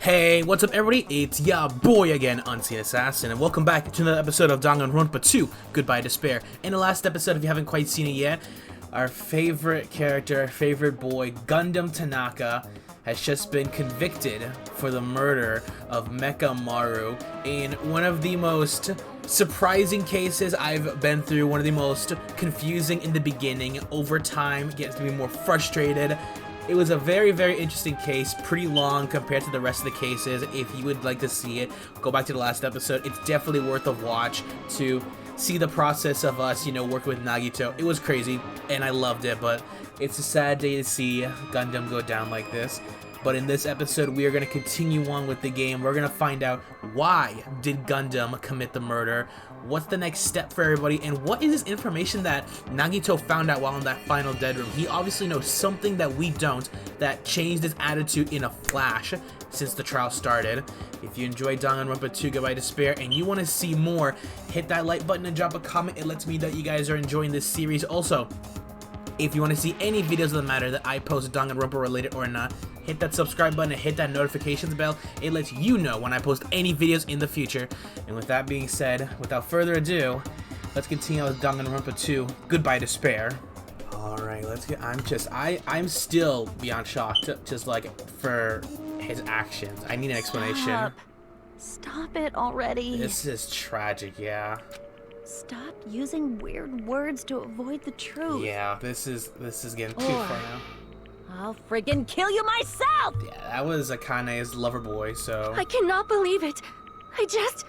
Hey, what's up everybody? It's ya boy again, Unseen Assassin, and welcome back to another episode of Danganronpa 2, Goodbye Despair. In the last episode, if you haven't quite seen it yet, our favorite character, our favorite boy, Gundam Tanaka, has just been convicted for the murder of Nekomaru in one of the most surprising cases I've been through, one of the most confusing in the beginning. Over time, it gets to be more frustrated. It was a very, very interesting case, pretty long compared to the rest of the cases. If you would like to see it, go back to the last episode. It's definitely worth a watch to see the process of us, working with Nagito. It was crazy, and I loved it, but it's a sad day to see Gundam go down like this. But in this episode, we are going to continue on with the game. We're going to find out why did Gundam commit the murder, what's the next step for everybody, and what is this information that Nagito found out while in that final dead room. He obviously knows something that we don't that changed his attitude in a flash since the trial started. If you enjoyed Danganronpa 2 Goodbye Despair and you want to see more, hit that like button and drop a comment. It lets me know that you guys are enjoying this series. Also, if you want to see any videos of the matter that I post Danganronpa related or not, hit that subscribe button and hit that notifications bell. It lets you know when I post any videos in the future. And with that being said, without further ado, let's continue with Danganronpa 2 Goodbye Despair. Alright, let's get I'm still beyond shocked, just like for his actions. I need an explanation. Stop it already. This is tragic, yeah. Stop using weird words to avoid the truth. Yeah, this is getting too far now. I'll friggin' kill you myself! Yeah, that was Akane's lover boy, so... I cannot believe it. I just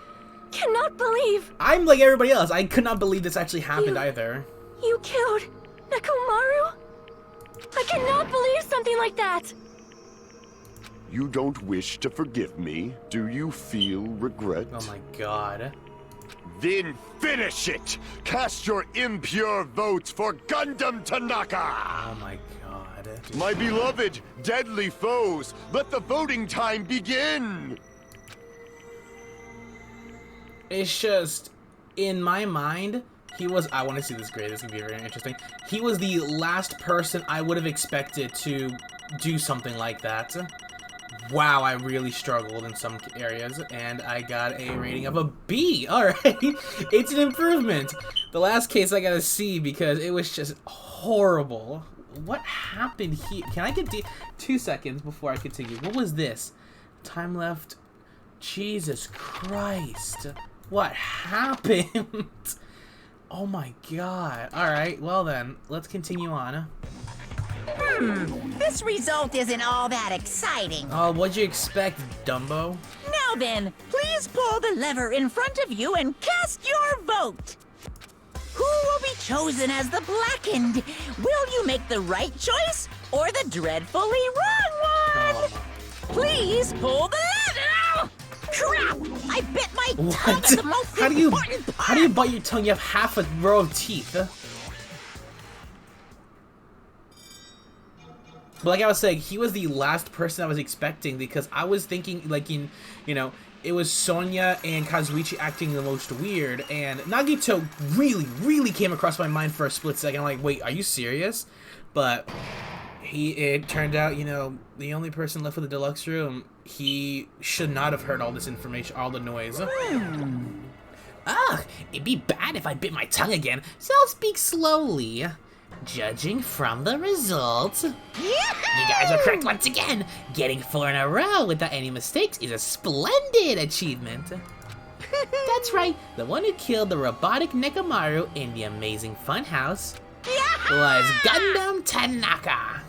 cannot believe. I'm like everybody else. I could not believe this actually happened either. You killed Nekomaru? I cannot believe something like that. You don't wish to forgive me? Do you feel regret? Oh my god. Then finish it! Cast your impure votes for Gundam Tanaka! Oh my god. Dude. My beloved, deadly foes, let the voting time begin! It's just, in my mind, he was, I want to see this grade, this is going to be very interesting. He was the last person I would have expected to do something like that. Wow, I really struggled in some areas, and I got a rating of a B. Alright, it's an improvement. The last case I got a C because it was just horrible. What happened here? Can I get 2 seconds before I continue? What was this? Time left. Jesus Christ. What happened? Oh my god. Alright, well then, let's continue on. This result isn't all that exciting. Oh, what'd you expect, Dumbo? Now then, please pull the lever in front of you and cast your vote. Who will be chosen as the blackened? Will you make the right choice or the dreadfully wrong one? Please pull the lever! Crap! I bit my tongue at the most important part! How do you bite your tongue? You have half a row of teeth. But like I was saying, he was the last person I was expecting because I was thinking, like, it was Sonya and Kazuichi acting the most weird, and Nagito really came across my mind for a split second. I'm like, wait, are you serious? But it turned out, the only person left with the deluxe room, he should not have heard all this information, all the noise. Ugh, it'd be bad if I bit my tongue again, so I'll speak slowly. Judging from the results, you guys are correct once again. Getting 4 in a row without any mistakes is a splendid achievement. That's right, the one who killed the robotic Nekomaru in the amazing funhouse was Gundam Tanaka.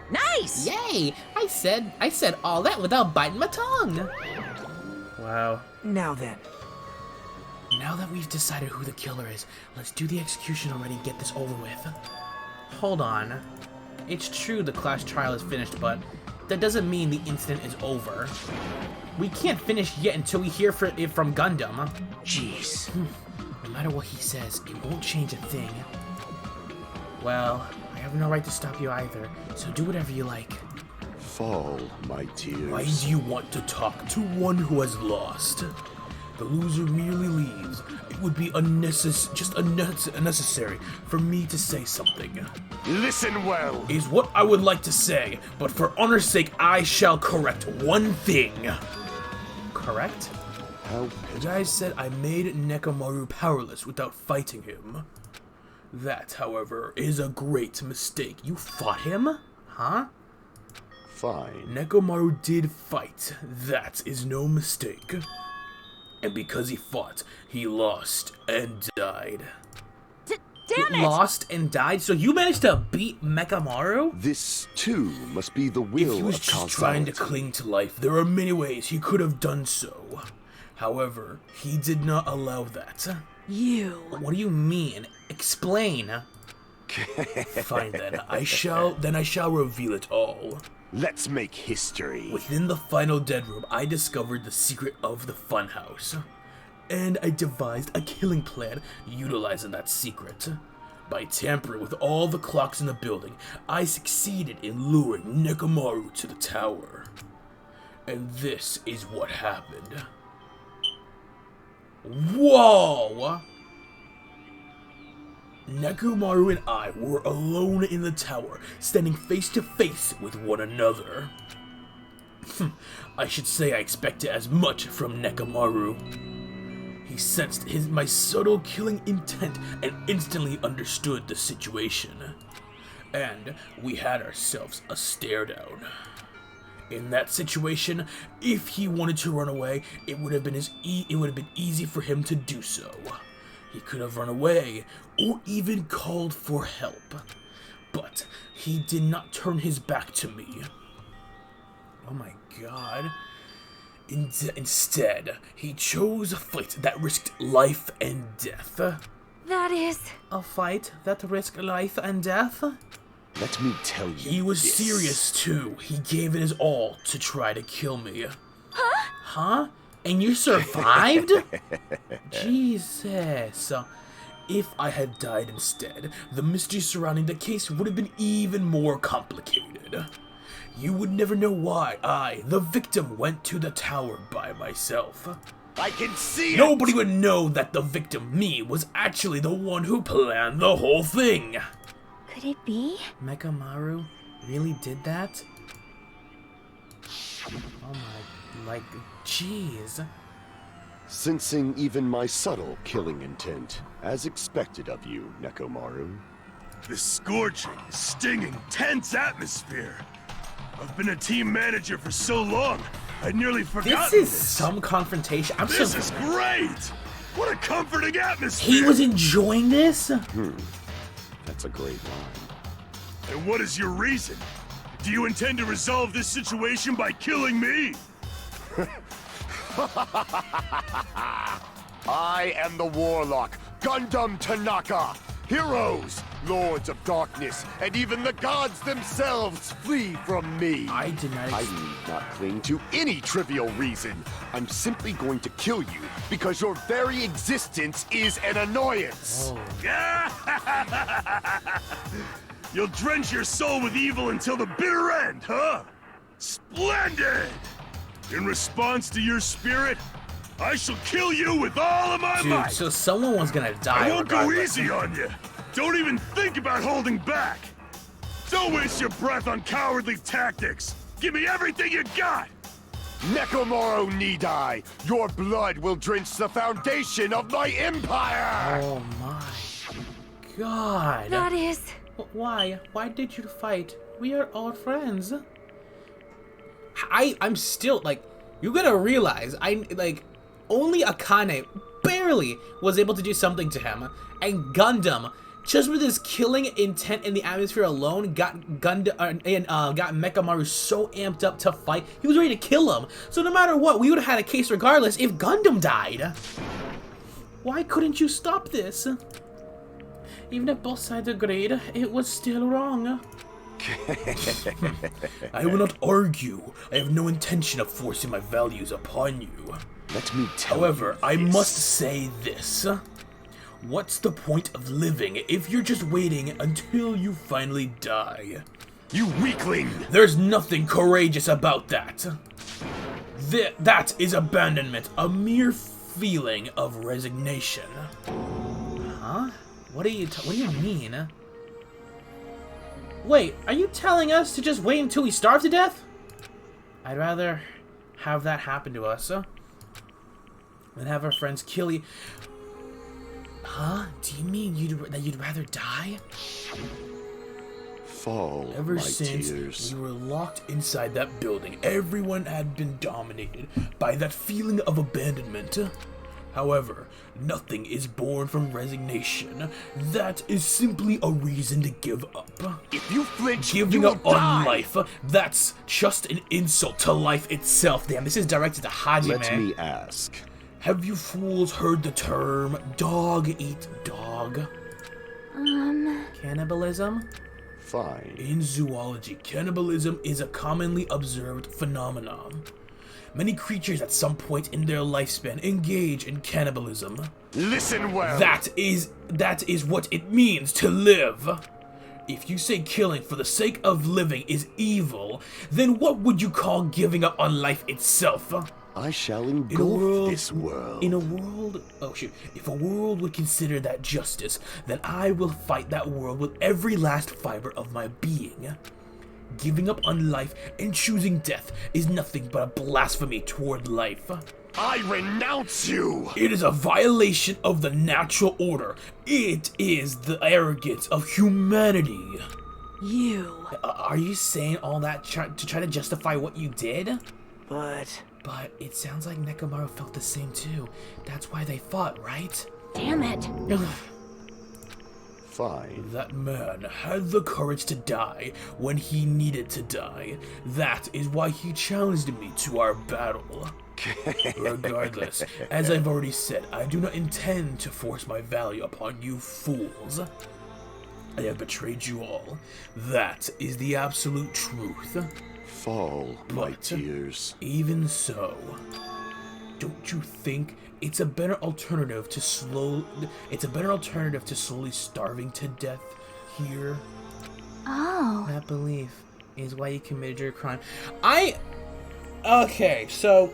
Nice! Yay! I said all that without biting my tongue. Wow. Now then. Now that we've decided who the killer is, let's do the execution already and get this over with. Hold on. It's true the class trial is finished, but that doesn't mean the incident is over. We can't finish yet until we hear it from Gundam. Jeez. No matter what he says, it won't change a thing. Well, I have no right to stop you either, so do whatever you like. Fall, my tears. Why do you want to talk to one who has lost? The loser merely leaves. it would be unnecessary for me to say something. Listen well. Is what I would like to say, but for honor's sake, I shall correct one thing. Correct? How The guy said I made Nekomaru powerless without fighting him. That, however, is a great mistake. You fought him? Huh? fine. Nekomaru did fight. That is no mistake. And because he fought, he lost and died. Damn it! Lost and died? So you managed to beat Nekomaru? This, too, must be the If will he was of just trying to causality. cling to life, there are many ways he could have done so. However, he did not allow that. You. What do you mean? Explain. Fine then, I shall reveal it all. Let's make history. Within the final dead room, I discovered the secret of the funhouse. And I devised a killing plan utilizing that secret. By tampering with all the clocks in the building, I succeeded in luring Nekomaru to the tower. And this is what happened. Whoa! Nekomaru and I were alone in the tower, standing face to face with one another. I should say I expected as much from Nekomaru. He sensed my subtle killing intent and instantly understood the situation. And we had ourselves a stare down. In that situation, if he wanted to run away, it would have been easy for him to do so. He could have run away, or even called for help. But he did not turn his back to me. Oh my god. Instead, he chose a fight that risked life and death. That is... A fight that risked life and death? Let me tell you. He was this. serious too. He gave it his all to try to kill me. Huh? Huh? And you survived? Jesus. If I had died instead, the mystery surrounding the case would have been even more complicated. You would never know why I, the victim, went to the tower by myself. I can see it! Nobody would know that the victim, me, was actually the one who planned the whole thing. Could it be? Nekomaru really did that? Oh my, jeez. Sensing even my subtle killing intent, as expected of you, Nekomaru. The scorching, stinging, tense atmosphere. I've been a team manager for so long, I'd nearly forgotten This is some confrontation. This is great! What a comforting atmosphere! He was enjoying this? That's a great line. And what is your reason? Do you intend to resolve this situation by killing me? I am the warlock, Gundam Tanaka. Heroes, lords of darkness, and even the gods themselves flee from me. I did not I need not cling to any trivial reason. I'm simply going to kill you because your very existence is an annoyance. You'll drench your soul with evil until the bitter end, huh? Splendid! In response to your spirit, I shall kill you with all of my Dude, might! so someone was gonna die. I won't go regardless. easy on you! Don't even think about holding back! Don't waste your breath on cowardly tactics! Give me everything you got! Nekomaru need I. Your blood will drench the foundation of my empire! Oh my god. That is... Why? Why did you fight? We are all friends. I'm still, you gotta realize, only Akane barely was able to do something to him, and Gundam, just with his killing intent in the atmosphere alone, got Nekomaru so amped up to fight, he was ready to kill him. So no matter what, we would have had a case regardless if Gundam died. Why couldn't you stop this? Even if both sides agreed, it was still wrong. I will not argue. I have no intention of forcing my values upon you. Let me tell However, you I this. must say this. What's the point of living if you're just waiting until you finally die? You weakling! There's nothing courageous about that. That is abandonment, a mere feeling of resignation. Huh? What do you mean? Wait, are you telling us to just wait until we starve to death? I'd rather have that happen to us, than have our friends kill you. Huh? Do you mean that you'd rather die? Fall, Ever my since tears. we were locked inside that building, everyone had been dominated by that feeling of abandonment. However, nothing is born from resignation. That is simply a reason to give up. If you flinch, Giving you up will on die. life, that's just an insult to life itself. Damn, this is directed to Hajime. Let me ask. Have you fools heard the term dog eat dog? Cannibalism? Fine. In zoology, cannibalism is a commonly observed phenomenon. Many creatures at some point in their lifespan engage in cannibalism. Listen well. That is what it means to live. If you say killing for the sake of living is evil, then what would you call giving up on life itself? I shall engulf this world. If a world would consider that justice, then I will fight that world with every last fiber of my being. Giving up on life and choosing death is nothing but a blasphemy toward life. I renounce you! It is a violation of the natural order. It is the arrogance of humanity. You. Are you saying all that to try to justify what you did? But But it sounds like Nekomaru felt the same too. That's why they fought, right? damn it. Fine. That man had the courage to die when he needed to die. That is why he challenged me to our battle. Regardless, as I've already said, I do not intend to force my value upon you fools. I have betrayed you all. That is the absolute truth. Fall, my But tears. even so, don't you think it's a better alternative to slowly starving to death here? Oh. That belief is why you committed your crime. Okay, so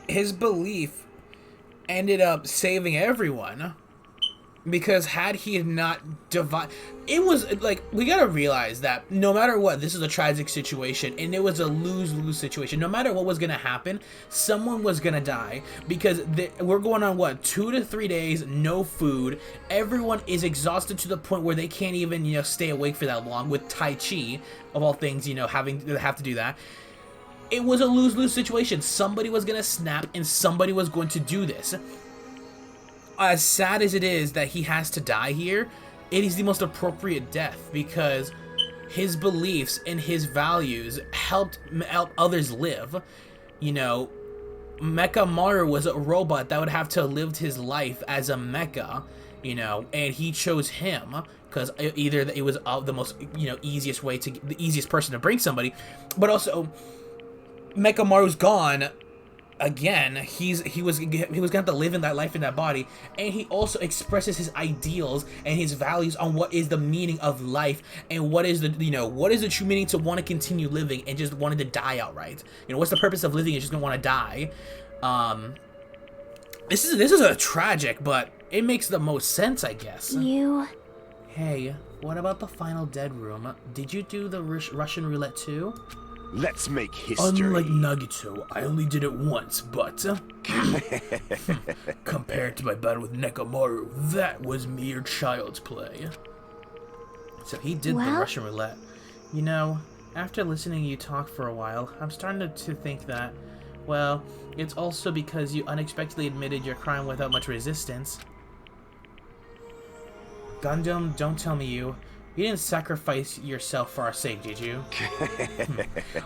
his belief ended up saving everyone. Because had he not it was like, we gotta realize that no matter what, this is a tragic situation, and it was a lose-lose situation. No matter what was gonna happen, someone was gonna die, because we're going on what, 2 to 3 days, no food. Everyone is exhausted to the point where they can't even, stay awake for that long, with Tai Chi, of all things, having to do that. It was a lose-lose situation. Somebody was gonna snap, and somebody was going to do this. As sad as it is that he has to die here, it is the most appropriate death, because his beliefs and his values helped others live. Nekomaru was a robot that would have to have lived his life as a mecha, and he chose him because either it was the most, easiest way the easiest person to bring somebody, but also Nekomaru's gone. Again, he was gonna have to live in that life in that body, and he also expresses his ideals and his values on what is the meaning of life, and what is the true meaning to want to continue living and just wanted to die outright. What's the purpose of living? You're just gonna want to die. This is a tragic, but it makes the most sense, I guess. You. Hey, what about the final dead room? Did you do the Russian roulette too? Let's make history. Unlike Nagito, I only did it once, but compared to my battle with Nekomaru, that was mere child's play. So he did the Russian roulette. After listening to you talk for a while, I'm starting to think that, well, it's also because you unexpectedly admitted your crime without much resistance. Gundam, don't tell me you didn't sacrifice yourself for our sake, did you?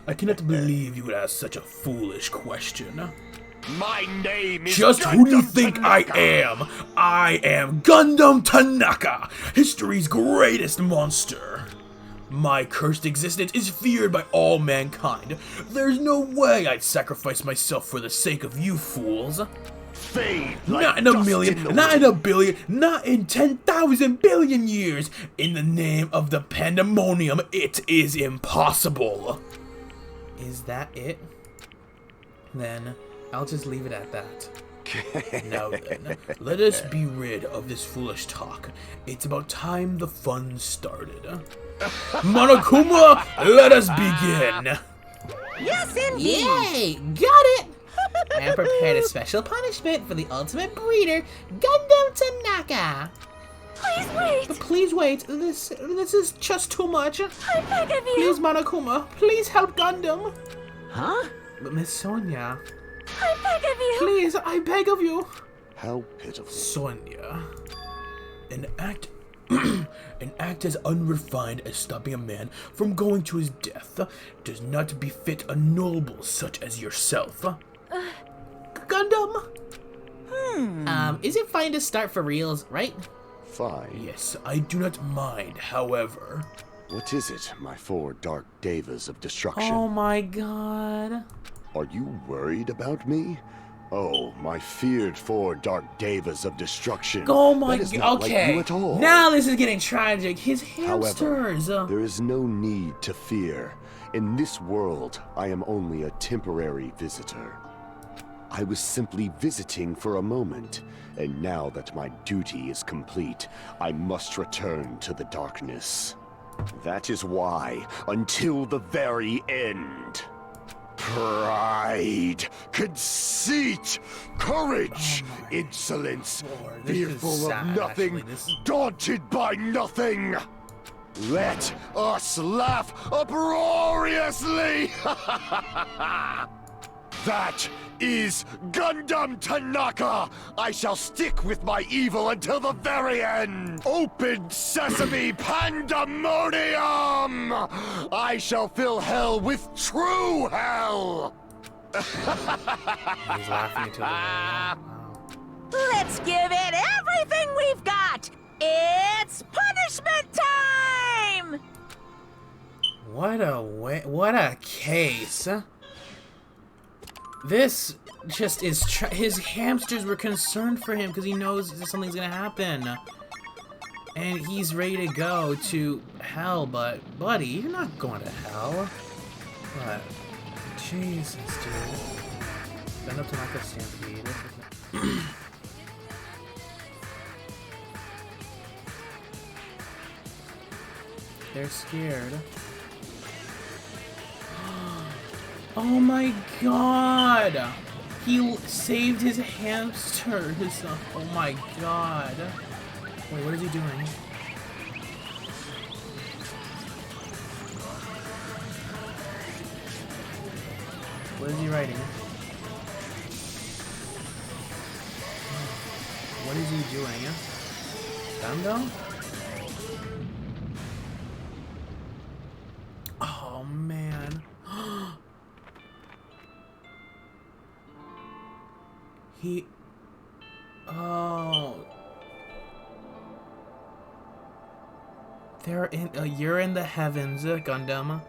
I cannot believe you would ask such a foolish question. My name is Just Gundam who do you think Tanaka. I am? I am Gundam Tanaka, history's greatest monster. My cursed existence is feared by all mankind. There's no way I'd sacrifice myself for the sake of you fools. Fade like Not in a dust million, in the not wind. in a billion, not in 10,000 billion years. In the name of the pandemonium, it is impossible. Is that it? Then I'll just leave it at that. Now then, let us be rid of this foolish talk. It's about time the fun started. Monokuma, let us begin! Yes, indeed. Yay! Got it! I have prepared a special punishment for the ultimate breeder, Gundam Tanaka. Please wait! But please wait, this is just too much. I beg of you! Please, Monokuma, please help Gundam. Huh? But Miss Sonia, I beg of you! please, I beg of you. How pitiful. Sonia, an act as unrefined as stopping a man from going to his death does not befit a noble such as yourself. Gundam? Is it fine to start for reals, right? Fine. Yes, I do not mind, however. What is it, my four dark devas of destruction? Oh my god. Are you worried about me? Oh, my feared four dark devas of destruction. Oh my That is god. not like Okay. you at all. Now this is getting tragic. His However, hamsters. there is no need to fear. In this world, I am only a temporary visitor. I was simply visiting for a moment, and now that my duty is complete, I must return to the darkness. That is why, until the very end, pride, conceit, courage, insolence, Lord, this is fearful sad, of nothing, actually. This- daunted by nothing. Let us laugh uproariously! That is Gundam Tanaka! I shall stick with my evil until the very end! Open sesame pandemonium! I shall fill hell with true hell! He's laughing to the wow. Let's give it everything we've got. It's punishment time! What a case. This just is his hamsters were concerned for him because he knows that something's gonna happen. And he's ready to go to hell, but buddy, you're not going to hell. But Jesus, dude. Gundam Tanaka Stampede. They're scared. Oh my god! He saved his hamsters! Oh my god. Wait, what is he doing? What is he writing? What is he doing? Gundam? Oh man. Oh. You're in the heavens, Gundam.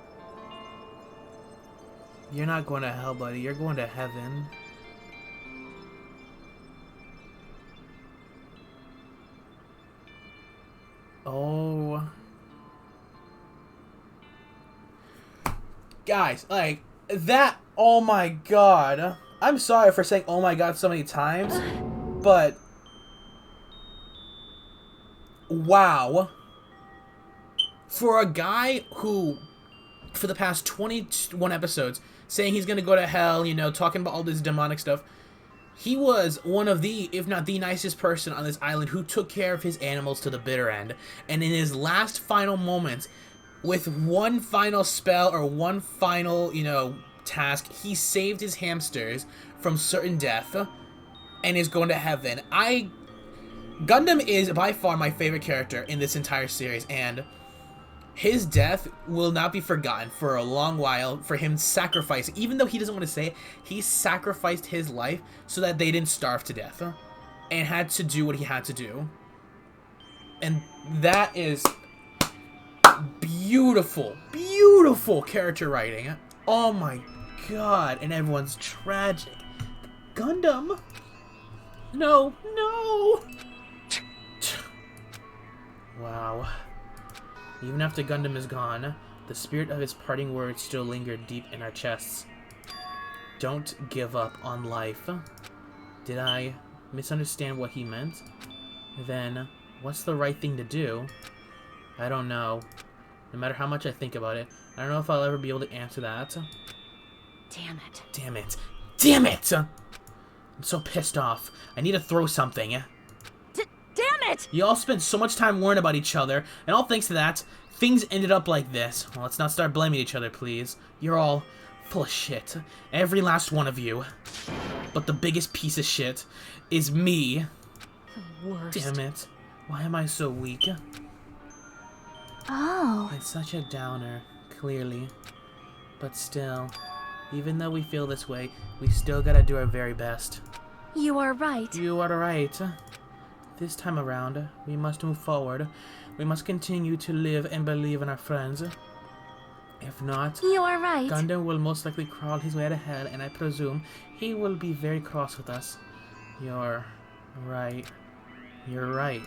You're not going to hell, buddy. You're going to heaven. Oh. Guys, like, that, oh my god. I'm sorry for saying oh my god so many times, but wow. For a guy who, for the past 21 episodes, saying he's gonna go to hell, you know, talking about all this demonic stuff, he was one of the, if not the nicest person on this island who took care of his animals to the bitter end. And in his last final moments, with one final spell or one final, you know, task, he saved his hamsters from certain death and is going to heaven. Gundam is by far my favorite character in this entire series, and his death will not be forgotten for a long while. For him sacrificing, even though he doesn't want to say it, he sacrificed his life so that they didn't starve to death and had to do what he had to do. And that is beautiful, beautiful character writing. Oh my god, and everyone's tragic. Gundam? No, no! Wow. Even after Gundam is gone, the spirit of his parting words still lingered deep in our chests. Don't give up on life. Did I misunderstand what he meant? Then, what's the right thing to do? I don't know. No matter how much I think about it, I don't know if I'll ever be able to answer that. Damn it. Damn it. Damn it! I'm so pissed off. I need to throw something. Damn it! You all spent so much time worrying about each other, and all thanks to that, things ended up like this. Well, let's not start blaming each other, please. You're all full of shit. Every last one of you. But the biggest piece of shit is me. The worst. Damn it. Why am I so weak? Oh. It's such a downer, clearly. But still, even though we feel this way, we still gotta do our very best. You are right. You are right. This time around, we must move forward. We must continue to live and believe in our friends. If not, You are right. Gundam will most likely crawl his way to hell, and I presume he will be very cross with us. You're right. You're right.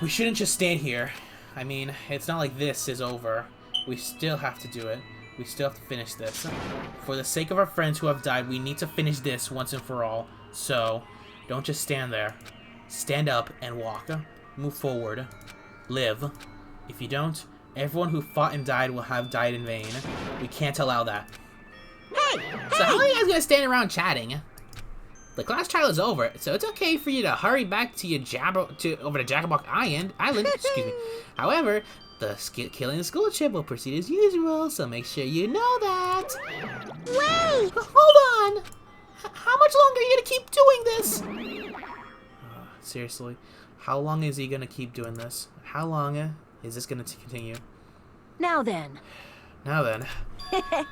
We shouldn't just stand here. I mean, it's not like this is over. We still have to do it. We still have to finish this. For the sake of our friends who have died, we need to finish this once and for all. So, don't just stand there. Stand up and walk. Move forward. Live. If you don't, everyone who fought and died will have died in vain. We can't allow that. Hey! So how are you guys gonna stand around chatting? The class trial is over, so it's okay for you to hurry back to your over to Jackabock Island. Excuse me. However, killing the school trip will proceed as usual, so make sure you know that. Wait! Hold on! How much longer are you gonna keep doing this? Seriously, how long is he gonna keep doing this? How long is this gonna continue? Now then. Now then.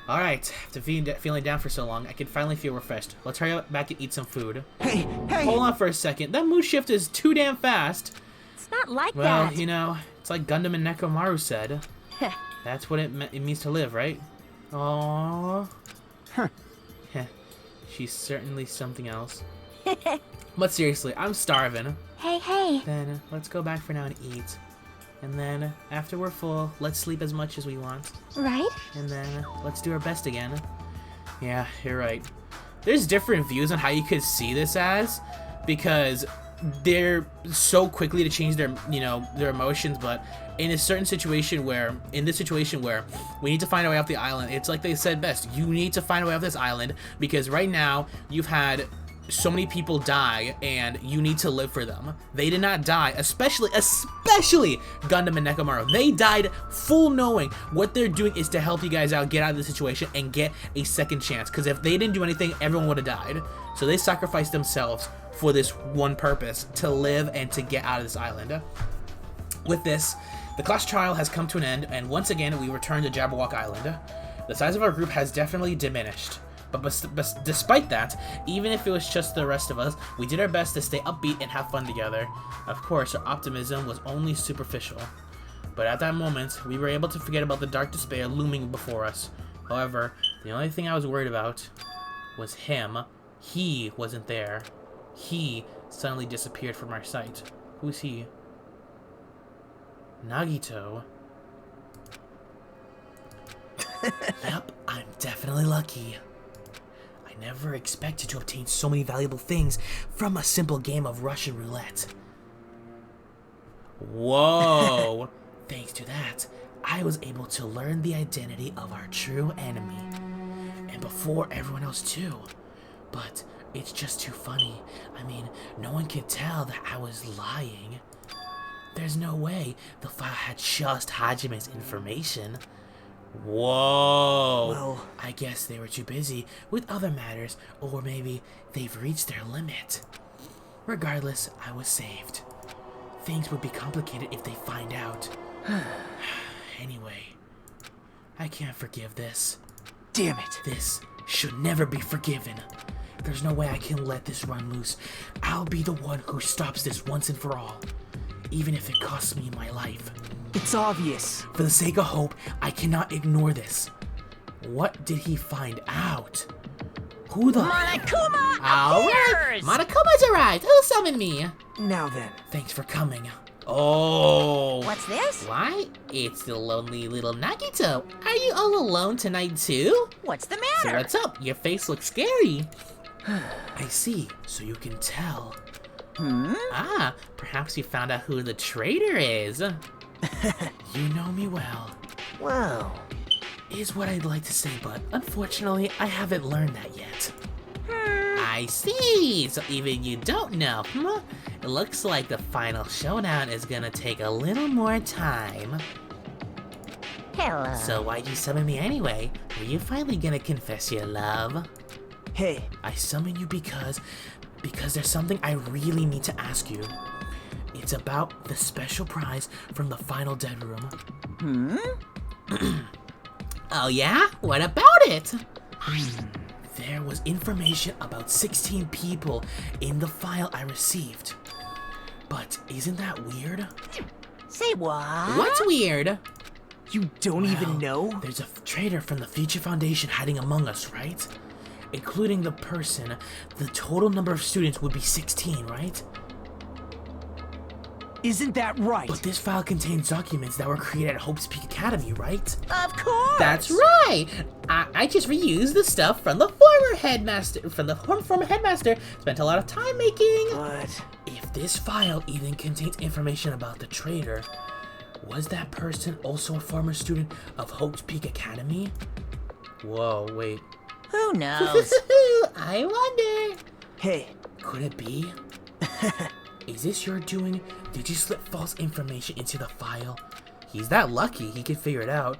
Alright, after feeling down for so long, I can finally feel refreshed. Let's hurry back and eat some food. Hey! Hold on for a second. That mood shift is too damn fast. It's not like Well, that. you know, it's like Gundam and Nekomaru said. That's what it means to live, right? Aww. Huh. She's certainly something else. But seriously, I'm starving. Hey. Then let's go back for now and eat. And then, after we're full, let's sleep as much as we want. Right? And then, let's do our best again. Yeah, you're right. There's different views on how you could see this as, because they're so quickly to change their, their emotions, but in this situation where we need to find a way off the island, it's like they said best, you need to find a way off this island, because right now, you've had so many people die, and you need to live for them. They did not die, especially Gundam and Nekomaru. They died full knowing what they're doing is to help you guys out, get out of the situation, and get a second chance. Because if they didn't do anything, everyone would have died. So they sacrificed themselves for this one purpose, to live and to get out of this island. With this, the class trial has come to an end, and once again, we return to Jabberwock Island. The size of our group has definitely diminished. But despite that, even if it was just the rest of us, we did our best to stay upbeat and have fun together. Of course, our optimism was only superficial. But at that moment, we were able to forget about the dark despair looming before us. However, the only thing I was worried about was him. He wasn't there. He suddenly disappeared from our sight. Who's he? Nagito. Yep, I'm definitely lucky. I never expected to obtain so many valuable things from a simple game of Russian roulette. Whoa! Thanks to that, I was able to learn the identity of our true enemy. And before everyone else too. But it's just too funny. I mean, no one could tell that I was lying. There's no way the file had just Hajime's information. Whoa! Well, I guess they were too busy with other matters, or maybe they've reached their limit. Regardless, I was saved. Things would be complicated if they find out. Anyway, I can't forgive this. damn it. This should never be forgiven. There's no way I can let this run loose. I'll be the one who stops this once and for all, even if it costs me my life. It's obvious. For the sake of hope, I cannot ignore this. What did he find out? Who the... Monokuma Alright! appears! Monokuma's arrived! Who summoned me? Now then. Thanks for coming. Oh... What's this? Why? It's the lonely little Nagito. Are you all alone tonight too? What's the So matter? what's up? Your face looks scary. I see. So you can tell. Ah, perhaps you found out who the traitor is. You know me well. Well, Is what I'd like to say, but unfortunately, I haven't learned that yet. I see! So even you don't know, It looks like the final showdown is gonna take a little more time. Hello. So why'd you summon me anyway? Are you finally gonna confess your love? hey, I summon you because there's something I really need to ask you. It's about the special prize from the final dead room. Oh yeah? What about it? There was information about 16 people in the file I received. But isn't that weird? Say what? What's weird? you don't even Well, know? There's a traitor from the Future Foundation hiding among us, right? Including the person, the total number of students would be 16, right? Isn't that right? But this file contains documents that were created at Hope's Peak Academy, right? Of course. That's right! I just reused the stuff from the former headmaster, spent a lot of time making. But If this file even contains information about the traitor, was that person also a former student of Hope's Peak Academy? Whoa, wait. Who knows? I wonder. hey, Could it be? Is this your doing? Did you slip false information into the file? He's that lucky, he could figure it out.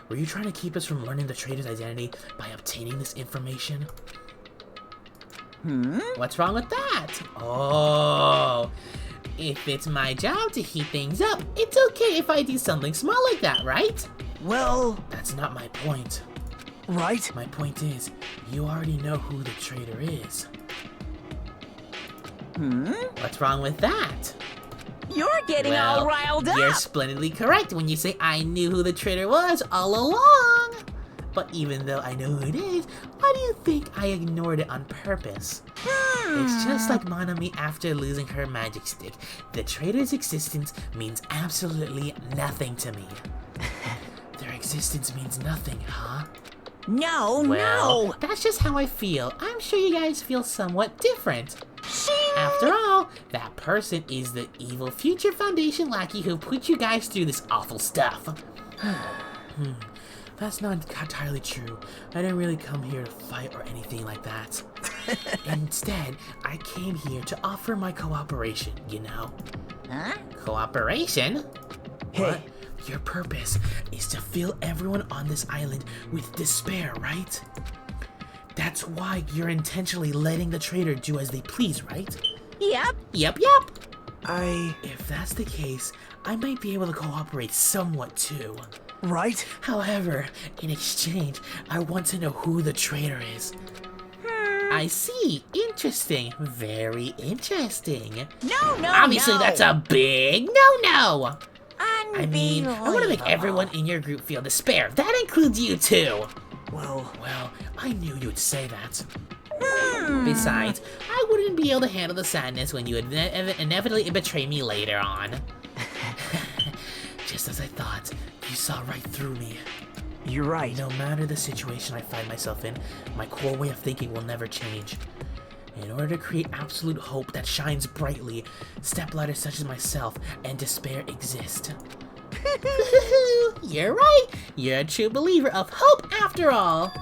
Were you trying to keep us from learning the traitor's identity by obtaining this information? What's wrong with that? Oh, if it's my job to heat things up, it's okay if I do something small like that, right? well, That's not my point. right? My point is, you already know who the traitor is. What's wrong with that? You're getting all riled up. You're splendidly correct when you say I knew who the traitor was all along. But even though I know who it is, why do you think I ignored it on purpose? It's just like Monami after losing her magic stick. The traitor's existence means absolutely nothing to me. Their existence means nothing, huh? No, Well, no. that's just how I feel. I'm sure you guys feel somewhat different. She. After all, that person is the evil Future Foundation lackey who put you guys through this awful stuff. That's not entirely true. I didn't really come here to fight or anything like that. Instead, I came here to offer my cooperation, you know? Huh? Cooperation? Hey, What? Your purpose is to fill everyone on this island with despair, right? That's why you're intentionally letting the traitor do as they please, right? Yep. Yep. If that's the case, I might be able to cooperate somewhat too. right? However, in exchange, I want to know who the traitor is. I see. Interesting. Very interesting. No, no, Obviously, no. that's a big no-no. I mean, I want to make Unbelievable. everyone in your group feel despair. That includes you too. Well, Well, I knew you'd say that. Besides, I wouldn't be able to handle the sadness when you would inevitably betray me later on. Just as I thought, you saw right through me. you're right. No matter the situation I find myself in, my core way of thinking will never change. In order to create absolute hope that shines brightly, stepladders such as myself and despair exist. You're right. You're a true believer of hope after all.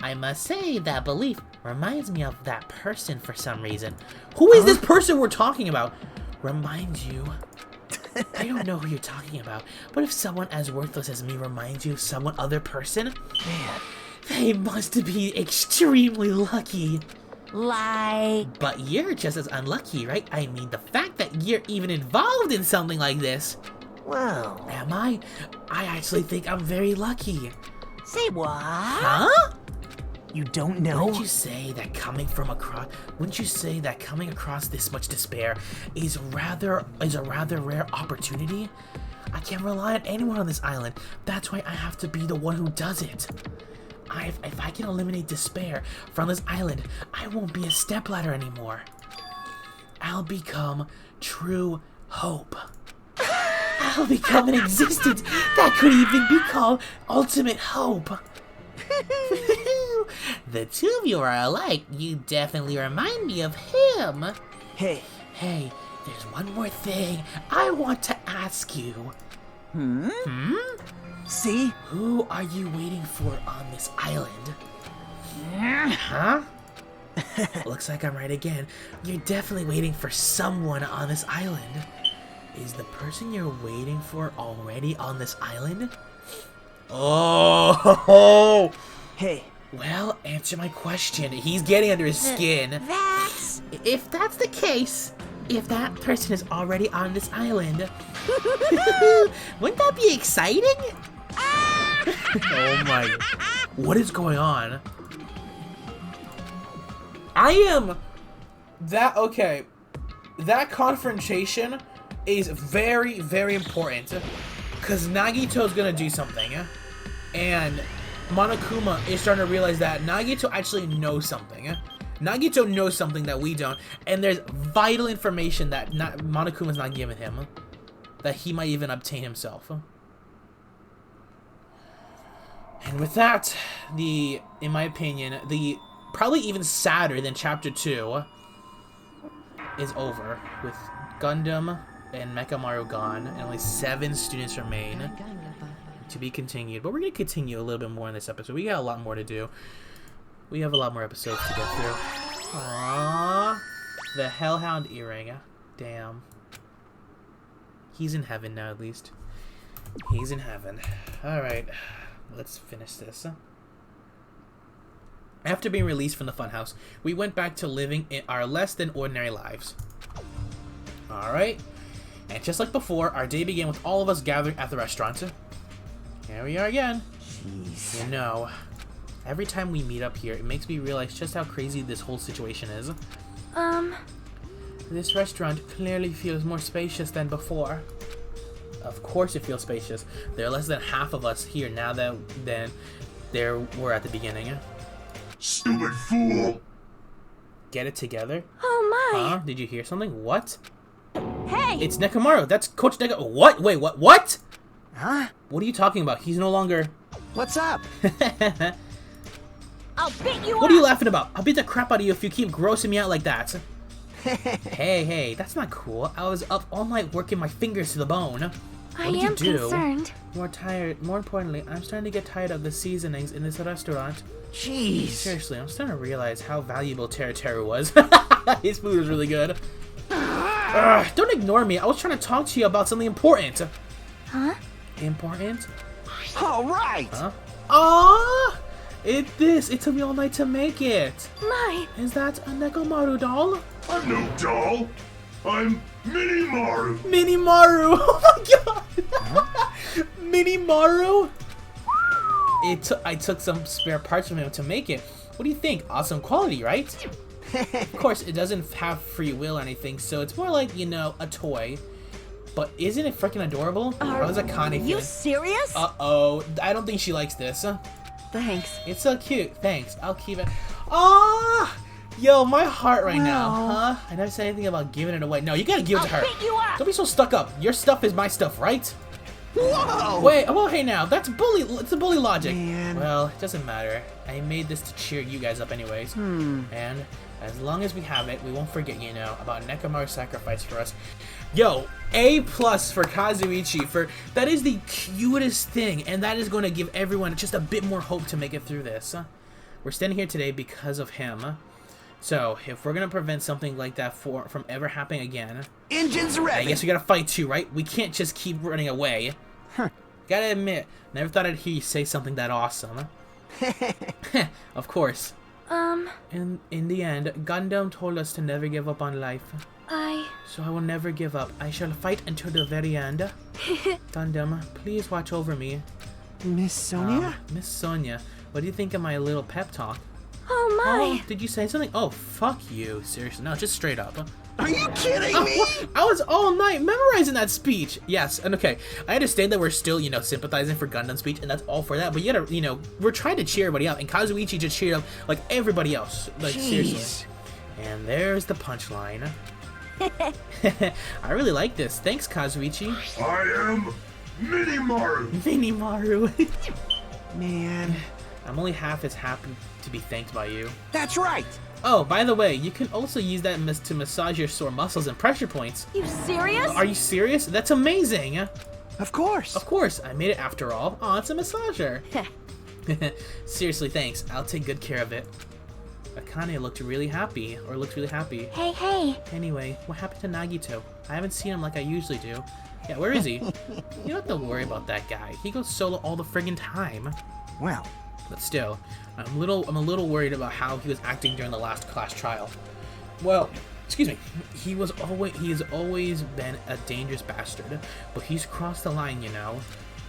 I must say that belief reminds me of that person for some reason. Who is this person we're talking about? Reminds you? I don't know who you're talking about, but if someone as worthless as me reminds you of someone other person, Man, they must be extremely lucky. Like. But you're just as unlucky, right? I mean, the fact that you're even involved in something like this. well, Am I? I actually think I'm very lucky. Say what? Huh? you don't know? Wouldn't you say that coming across this much despair is a rather rare opportunity? I can't rely on anyone on this island. That's why I have to be the one who does it. If I can eliminate despair from this island, I won't be a stepladder anymore. I'll become true hope. I'll become an existence that could even be called ultimate hope. The two of you are alike. You definitely remind me of him. Hey, Hey, there's one more thing I want to ask you. see? Who are you waiting for on this island? Huh? Looks like I'm right again. You're definitely waiting for someone on this island. Is the person you're waiting for already on this island? Oh! Hey, Well, answer my question. He's getting under his skin. If that's the case, if that person is already on this island, wouldn't that be exciting? Oh my. What is going on? Okay. That confrontation is very, very important. Because Nagito's gonna do something. And Monokuma is starting to realize that Nagito actually knows something. Nagito knows something that we don't. And there's vital information that Monokuma's not giving him. That he might even obtain himself. And with that, in my opinion, the probably even sadder than Chapter 2 is over, with Gundam and Nekomaru gone, and only 7 students remain to be continued. But we're going to continue a little bit more in this episode. We got a lot more to do. We have a lot more episodes to get through. Aww. The Hellhound earring. Damn. He's in heaven now, at least. He's in heaven. Alright. Let's finish this. After being released from the funhouse, we went back to living in our less than ordinary lives. Alright. And just like before, our day began with all of us gathering at the restaurant. Here we are again. Jeez. You know, every time we meet up here, it makes me realize just how crazy this whole situation is. This restaurant clearly feels more spacious than before. Of course it feels spacious. There are less than half of us here now than there were at the beginning. Stupid fool! Get it together? Oh my! Huh? Did you hear something? What? Hey! It's Nekomaru. That's Coach Nekomaru. What? Wait, what? What? Huh? What are you talking about? He's no longer... What's up? I'll beat you What up! are you laughing about? I'll beat the crap out of you if you keep grossing me out like that. Hey, that's not cool. I was up all night working my fingers to the bone. I What did you am do? concerned. More tired. More importantly, I'm starting to get tired of the seasonings in this restaurant. Jeez. Seriously, I'm starting to realize how valuable Teru was. His food was really good. Don't ignore me. I was trying to talk to you about something important. Huh? Important? All right. Huh? Aww! It took me all night to make it. My! Is that a Nekomaru doll? I'm no doll. I'm Minimaru. Minimaru! Oh my god! Minimaru? I took some spare parts from him to make it. What do you think? Awesome quality, right? Of course, it doesn't have free will or anything, so it's more like, you know, a toy. But isn't it freaking adorable? How does Akane feel? You serious? Uh-oh. I don't think she likes this. Thanks. It's so cute. Thanks. I'll keep it. Ah! Yo, my heart right now, huh? I never said anything about giving it away. No, you gotta give it to her. I'll beat you up! Don't be so stuck up. Your stuff is my stuff, right? Whoa. Wait, well, hey now, it's a bully logic. Man. Well, it doesn't matter. I made this to cheer you guys up anyways. And as long as we have it, we won't forget, you know, about Nekomaru's sacrifice for us. Yo, A+ for Kazuichi, that is the cutest thing, and that is going to give everyone just a bit more hope to make it through this. We're standing here today because of him. So, if we're going to prevent something like that from ever happening again, Engines ready. I guess we gotta fight too, right? We can't just keep running away. Gotta admit, never thought I'd hear you say something that awesome. Of course. In the end, Gundam told us to never give up on life. So I will never give up. I shall fight until the very end. Gundam, please watch over me. Miss Sonia? Miss Sonia, what do you think of my little pep talk? Oh my! Oh, did you say something? Oh, fuck you. Seriously, no, just straight up. Are you kidding me? I was all night memorizing that speech. Yes, and okay, I understand that we're still, you know, sympathizing for Gundam's speech, and that's all for that, but you gotta, you know, we're trying to cheer everybody up, and Kazuichi just cheered up like everybody else. Like, seriously. And there's the punchline. I really like this. Thanks, Kazuichi. I am Minimaru. Minimaru. Man. I'm only half as happy to be thanked by you. That's right. Oh, by the way, you can also use that to massage your sore muscles and pressure points. You serious? Are you serious? That's amazing! Of course. Of course, I made it after all. Aw, it's a massager. Seriously, thanks. I'll take good care of it. Akane looked really happy. Hey. Anyway, what happened to Nagito? I haven't seen him like I usually do. Yeah, where is he? You don't have to worry about that guy. He goes solo all the friggin' time. Well, But still, I'm a little worried about how he was acting during the last class trial. Well, excuse me. He has always been a dangerous bastard, but he's crossed the line, you know.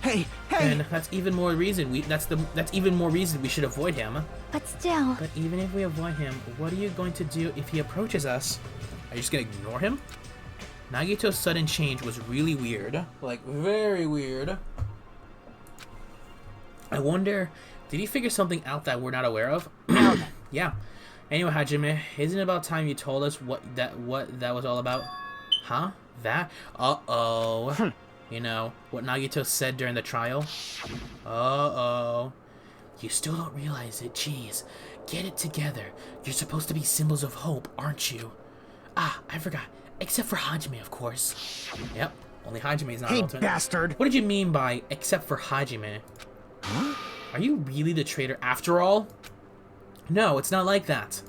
hey. And that's even more reason we should avoid him. But still. But even if we avoid him, what are you going to do if he approaches us? Are you just gonna ignore him? Nagito's sudden change was really weird. Like, very weird. I wonder, did he figure something out that we're not aware of? Yeah. Anyway, Hajime, isn't it about time you told us what that was all about? Huh? That? Uh-oh. You know, what Nagito said during the trial? Uh-oh. You still don't realize it, jeez. Get it together. You're supposed to be symbols of hope, aren't you? Ah, I forgot. Except for Hajime, of course. Yep, only Hajime is not Hey, ultimate. bastard. What did you mean by except for Hajime? Huh? Are you really the traitor after all? No, it's not like that.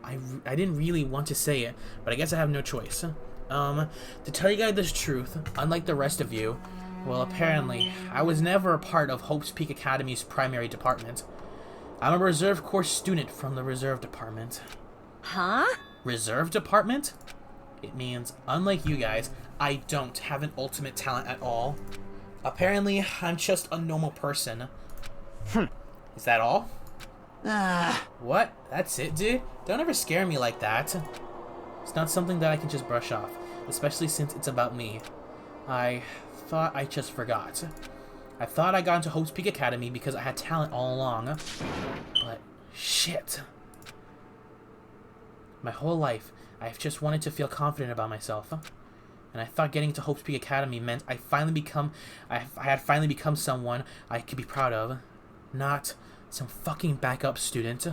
I didn't really want to say it, but I guess I have no choice. To tell you guys the truth, unlike the rest of you, well, apparently, I was never a part of Hope's Peak Academy's primary department. I'm a reserve course student from the reserve department. Huh? Reserve department? It means, unlike you guys, I don't have an ultimate talent at all. Apparently, I'm just a normal person. Is that all? What? That's it, dude? Don't ever scare me like that. It's not something that I can just brush off, especially since it's about me. I thought I just forgot. I thought I got into Hope's Peak Academy because I had talent all along. But, shit. My whole life, I've just wanted to feel confident about myself. And I thought getting to Hope's Peak Academy meant I had finally become someone I could be proud of. Not some fucking backup student.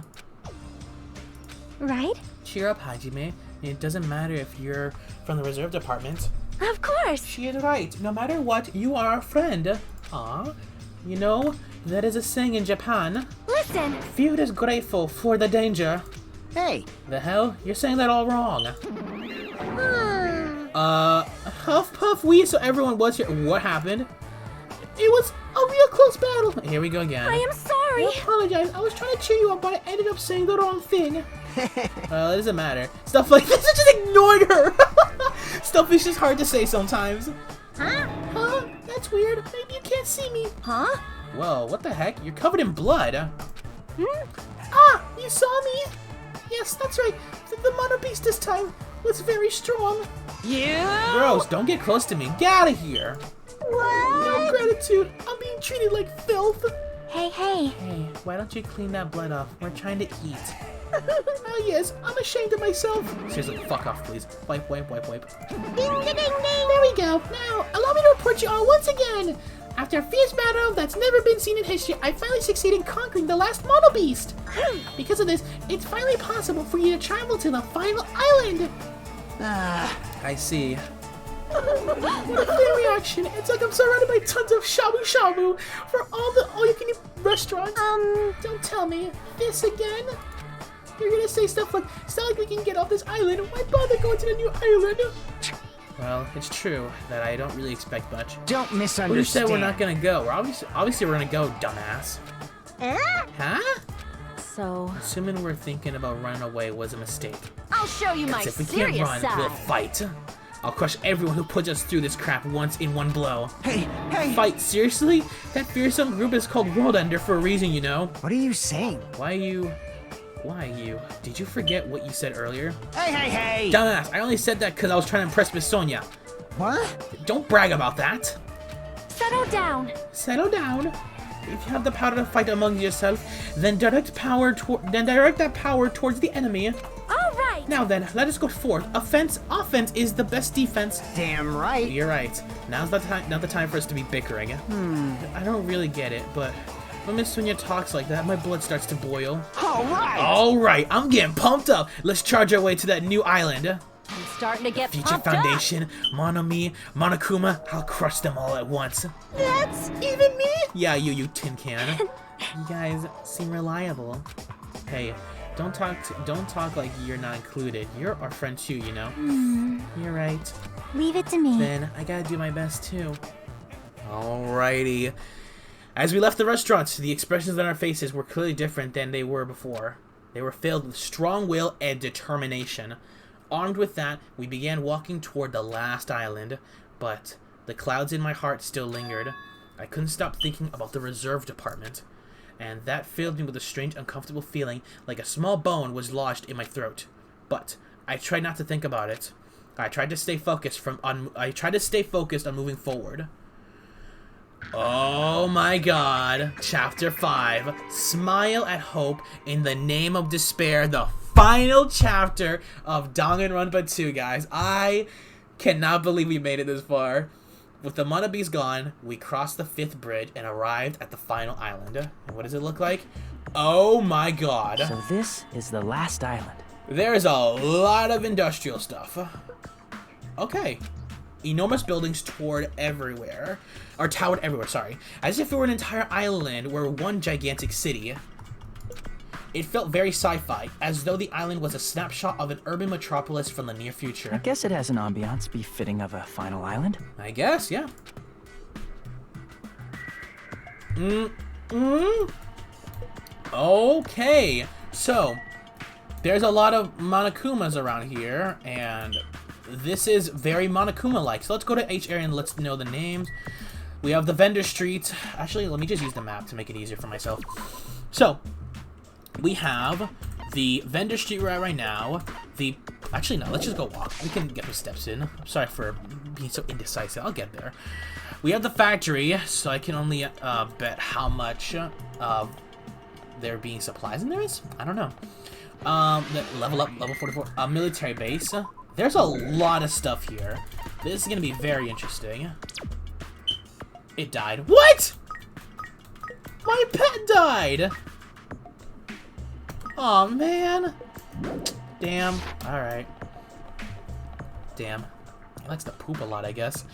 Right? Cheer up, Hajime. It doesn't matter if you're from the reserve department. Of course. She is right. No matter what, you are our friend. Aw. You know, that is a saying in Japan. Listen. Feud is grateful for the danger. Hey. The hell? You're saying that all wrong. Huff Puff Wee, so everyone was here. What happened? It was a real close battle. Here we go again. I am sorry. I apologize. I was trying to cheer you up, but I ended up saying the wrong thing. Well, it doesn't matter. Stuff like this, I just ignored her. Stuff is just hard to say sometimes. Huh? Huh? That's weird. Maybe you can't see me. Huh? Whoa, what the heck? You're covered in blood. Hmm? Ah, you saw me? Yes, that's right. The Mono Beast this time was very strong. Yeah. Gross, don't get close to me. Get out of here. What? No gratitude. I'm being treated like filth. Hey. Hey, why don't you clean that blood off? We're trying to eat. Oh yes, I'm ashamed of myself. Seriously, fuck off, please. Wipe. Ding, ding, ding. There we go. Now, allow me to report you all once again. After a fierce battle that's never been seen in history, I finally succeeded in conquering the last Mono Beast. Because of this, it's finally possible for you to travel to the final island. I see. What a fair reaction. It's like I'm surrounded by tons of shabu-shabu for all you can eat restaurants. Don't tell me. This again? You're gonna say stuff like, it's not like we can get off this island. Why bother going to the new island? Well, it's true that I don't really expect much. Don't misunderstand. Who just said we're not gonna go? We're obviously we're gonna go, dumbass. Huh? So, Assuming we're thinking about running away was a mistake. I'll show you my 'Cause if we can't serious run, side. we'll fight. I'll crush everyone who puts us through this crap once in one blow. Hey. Fight? Seriously? That fearsome group is called World Ender for a reason, you know. What are you saying? Why you? Did you forget what you said earlier? Hey. Dumbass, I only said that because I was trying to impress Miss Sonia. What? Don't brag about that. Settle down. Settle down. If you have the power to fight among yourself, then direct that power towards the enemy. All right. Now then, let us go forth. Offense is the best defense. Damn right. You're right. Now's not the time for us to be bickering. I don't really get it, but When Miss Sonia talks like that, my blood starts to boil. All right. Alright, I'm getting pumped up. Let's charge our way to that new island. I'm starting to get Future pumped Foundation, Monomi, Monokuma, I'll crush them all at once. That's even me. Yeah, you tin can. You guys seem reliable. Hey, don't talk like you're not included. You're our friend too, you know. You're right. up. Leave it to me. Then I gotta do my best too. Alrighty. As we left the restaurant, the expressions on our faces were clearly different than they were before. They were filled with strong will and determination. Armed with that, we began walking toward the last island, but the clouds in my heart still lingered. I couldn't stop thinking about the reserve department, and that filled me with a strange, uncomfortable feeling like a small bone was lodged in my throat. But I tried not to think about it. I tried to stay focused on moving forward. Oh my god. Chapter 5. Smile at Hope in the Name of Despair. The final chapter of Danganronpa 2, guys. I cannot believe we made it this far. With the Monobis gone, we crossed the 5th bridge and arrived at the final island. And what does it look like? Oh my god. So this is the last island. There's a lot of industrial stuff. Okay. Enormous buildings towered everywhere. Sorry. As if it were an entire island or one gigantic city. It felt very sci-fi, as though the island was a snapshot of an urban metropolis from the near I future. guess it has an ambiance befitting of a final island. I guess, yeah. Okay, so there's a lot of Monokumas around here, and this is very Monokuma-like. So let's go to H area and let's know the names. We have the vendor street. Actually, let me just use the map to make it easier for myself. So we have the vendor street we're at right now. Actually, no, let's just go walk. We can get the steps in. I'm sorry for being so indecisive. I'll get there. We have the factory, so I can only bet how much there being supplies in there is. I don't know. Level up, level 44. Military base. There's a lot of stuff here. This is gonna be very interesting. It died. What? My pet died. Oh man. Damn. Alright. Damn. He likes to poop a lot, I guess.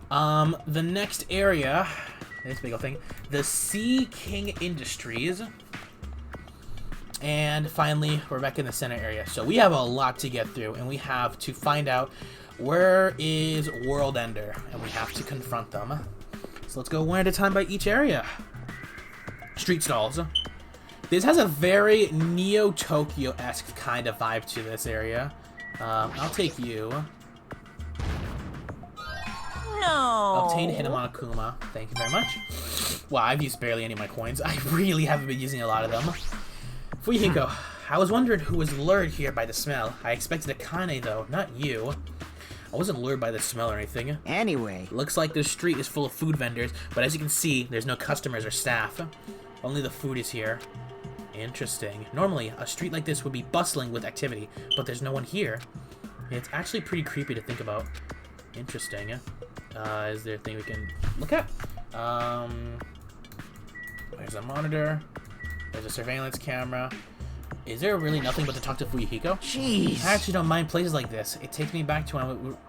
The next area, this big old thing, the Sea King Industries. And finally, we're back in the center area. So we have a lot to get through, and we have to find out where is World Ender, and we have to confront them. So let's go one at a time by each area. Street stalls. This has a very Neo-Tokyo-esque kind of vibe to this area. I'll take you. No. Obtain Hinamonokuma. Thank you very much. Wow, I've used barely any of my coins. I really haven't been using a lot of them. Fuyuhiko, I was wondering who was lured here by the smell. I expected Akane, though, not you. I wasn't lured by the smell or anything. Anyway. Looks like this street is full of food vendors, but as you can see, there's no customers or staff. Only the food is here. Interesting. Normally, a street like this would be bustling with activity, but there's no one here. It's actually pretty creepy to think about. Interesting. Is there a thing we can look at? There's a monitor. There's a surveillance camera. Is there really nothing but to talk to Fuyuhiko? Jeez. I actually don't mind places like this. It takes me back to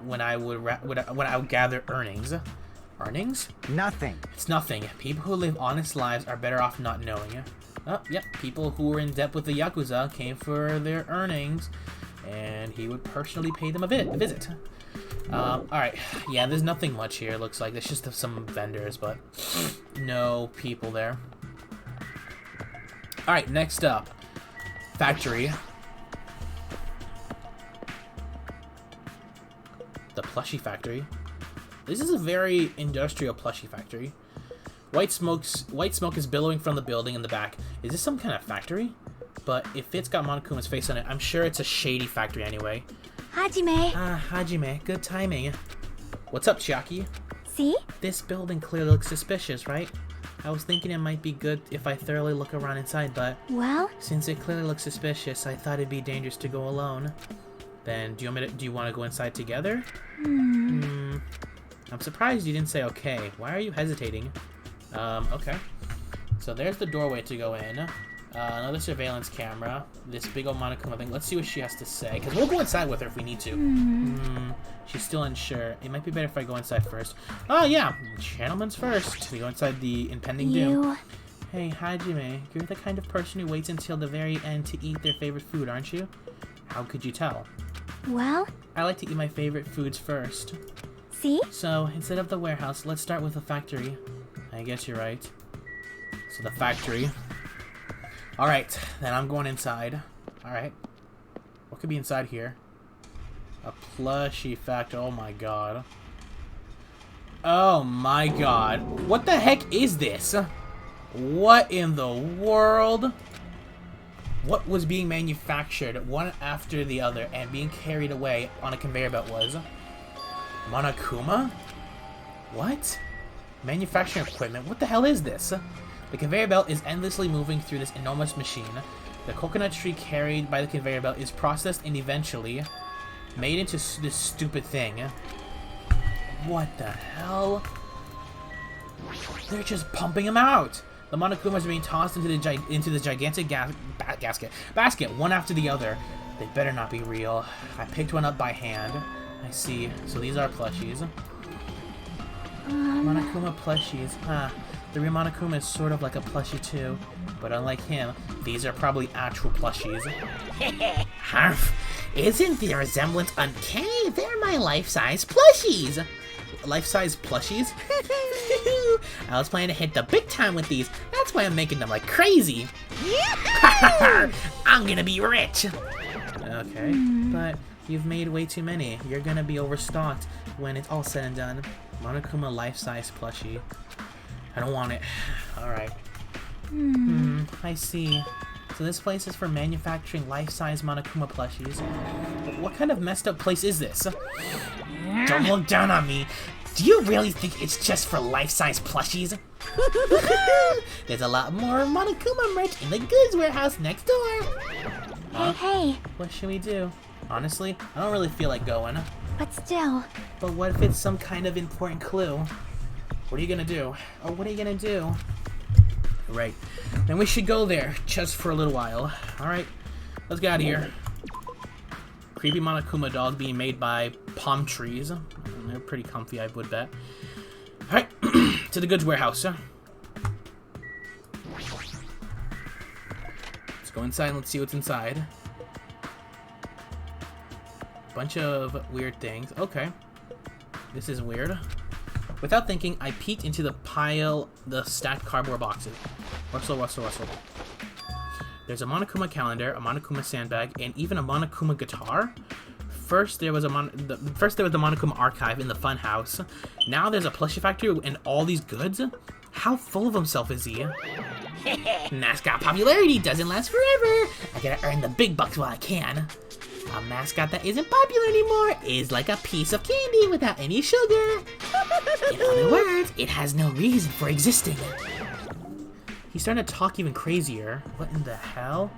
when I would gather earnings. Earnings? Nothing. It's nothing. People who live honest lives are better off not knowing. Oh, yep. People who were in debt with the Yakuza came for their earnings, and he would personally pay them a visit. Alright. Yeah, there's nothing much here, it looks like. There's just some vendors, but no people there. Alright, next up. Factory. The plushie factory. This is a very industrial plushie factory. White smoke is billowing from the building in the back. Is this some kind of factory? But if it's got Monokuma's face on it, I'm sure it's a shady factory anyway. Hajime. Ah, Hajime. Good timing. What's up, Chiaki? See? This building clearly looks suspicious, right? I was thinking it might be good if I thoroughly look around inside, but Well? since it clearly looks suspicious, I thought it'd be dangerous to go alone. Then, do you want to go inside together? I'm surprised you didn't say okay. Why are you hesitating? Okay. So there's the doorway to go in. Another surveillance camera. This big old Monokuma thing. Let's see what she has to say. Because we'll go inside with her if we need to. She's still unsure. It might be better if I go inside first. Oh, yeah. Gentlemen's first. We go inside the impending doom. Hey, Hajime. You're the kind of person who waits until the very end to eat their favorite food, aren't you? How could you tell? Well? I like to eat my favorite foods first. See? So, instead of the warehouse, let's start with the factory. I guess you're right. So, the factory. Alright, then I'm going inside. Alright. What could be inside here? A plushie factory. Oh my god. Oh my god. What the heck is this? What in the world? What was being manufactured one after the other and being carried away on a conveyor belt was? Monokuma? What? Manufacturing equipment? What the hell is this? The conveyor belt is endlessly moving through this enormous machine. The coconut tree carried by the conveyor belt is processed and eventually made into this stupid thing. What the hell? They're just pumping them out! The Monokumas are being tossed into the gigantic basket, one after the other. They better not be real. I picked one up by hand. I see. So these are plushies. Monokuma plushies. The real Monokuma is sort of like a plushie too. But unlike him, these are probably actual plushies. Harf! Isn't the resemblance uncanny? They're my life-size plushies! Life-size plushies? I was planning to hit the big time with these. That's why I'm making them like crazy. I'm gonna be rich. Okay, but you've made way too many. You're gonna be overstocked when it's all said and done. Monokuma life-size plushie. I don't want it. Alright. I see. So this place is for manufacturing life-size Monokuma plushies. But what kind of messed up place is this? Don't look down on me. Do you really think it's just for life-size plushies? There's a lot more Monokuma merch in the goods warehouse next door. Hey. What should we do? Honestly, I don't really feel like going. But still. But what if it's some kind of important clue? What are you gonna do? Oh, what are you gonna do? Right. Then we should go there, just for a little while. Alright, let's get out of here. Creepy Monokuma dog being made by palm trees. They're pretty comfy, I would bet. Alright, to the goods warehouse. Let's go inside and let's see what's inside. Bunch of weird things. Okay. This is weird. Without thinking, I peeked into the stacked cardboard boxes. Rustle, rustle, rustle. There's a Monokuma calendar, a Monokuma sandbag, and even a Monokuma guitar. First there was the Monokuma archive in the fun house. Now there's a plushie factory and all these goods. How full of himself is he? Mascot popularity doesn't last forever. I gotta earn the big bucks while I can. A mascot that isn't popular anymore is like a piece of candy without any sugar. In other words, it has no reason for existing. He's starting to talk even crazier. What in the hell?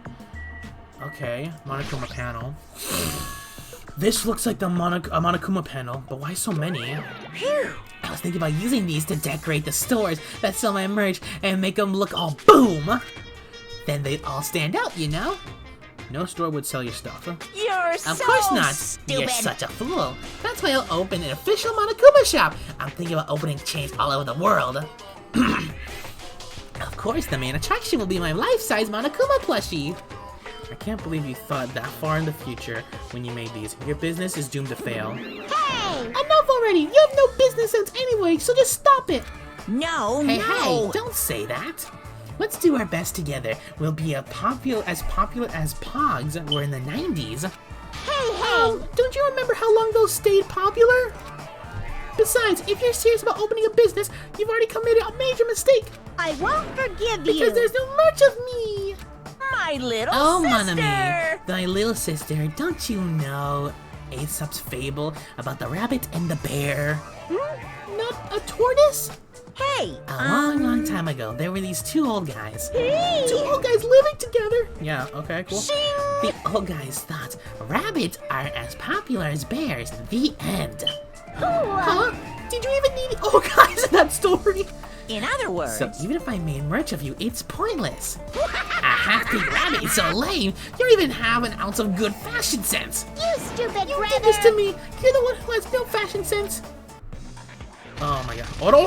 Okay, Monokuma panel. This looks like the Monokuma panel, but why so many? Phew. I was thinking about using these to decorate the stores that sell my merch and make them look all boom. Then they'd all stand out, you know? No store would sell your stuff. You're Of course not. stupid. You're such a fool. That's why I'll open an official Monokuma shop. I'm thinking about opening chains all over the world. Of course, the main attraction will be my life-size Monokuma plushie. I can't believe you thought that far in the future when you made these. Your business is doomed to fail. Hey! Enough already! You have no business sense anyway, so just stop it! No, Hey, no! don't say that. Let's do our best together. We'll be as popular as Pogs were in the 90s. Hey! Don't you remember how long those stayed popular? Besides, if you're serious about opening a business, you've already committed a major mistake. I won't forgive you! Because there's no merch of me. My little Oh, sister! Monami, my little sister, don't you know Aesop's fable about the rabbit and the bear? Not a tortoise? Hey! A long time ago, there were these two old guys. Hey! Two old guys living together? Yeah, okay, cool. Shing! The old guys thought rabbits are as popular as bears. The end. Huh? Did you even need old guys in that story? In other words, So even if I made merch of you, it's pointless. A half-baked rabbit is so lame, you don't even have an ounce of good fashion sense. You stupid You brother! did this to me. You're the one who has no fashion sense. Oh my god. Order!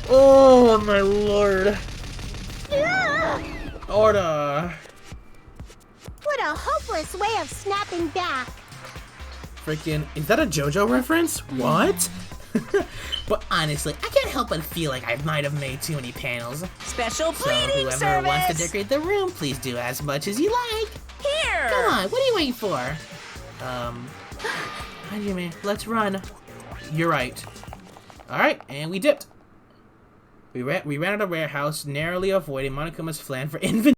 Oh my lord. Order. What a hopeless way of snapping back. Freaking, is that a JoJo reference? What? But honestly, I can't help but feel like I might have made too many panels. special So pleading whoever service. wants to decorate the room, please do as much as you like. Here. Come on, what are you waiting for? Hajime, let's run. You're right. Alright, and we dipped. We ran out of warehouse, narrowly avoiding Monokuma's plan for inventory.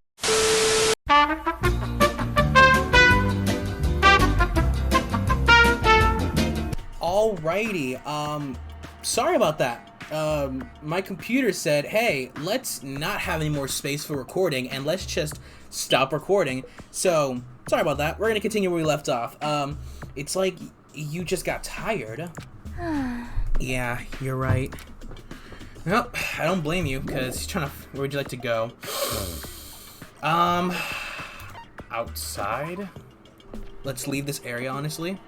Alrighty, sorry about that. My computer said, hey, let's not have any more space for recording and let's just stop recording. So, sorry about that. We're gonna continue where we left off. It's like you just got tired. Yeah, you're right. Well, I don't blame you, because he's trying to... Where would you like to go? Outside? Let's leave this area, honestly.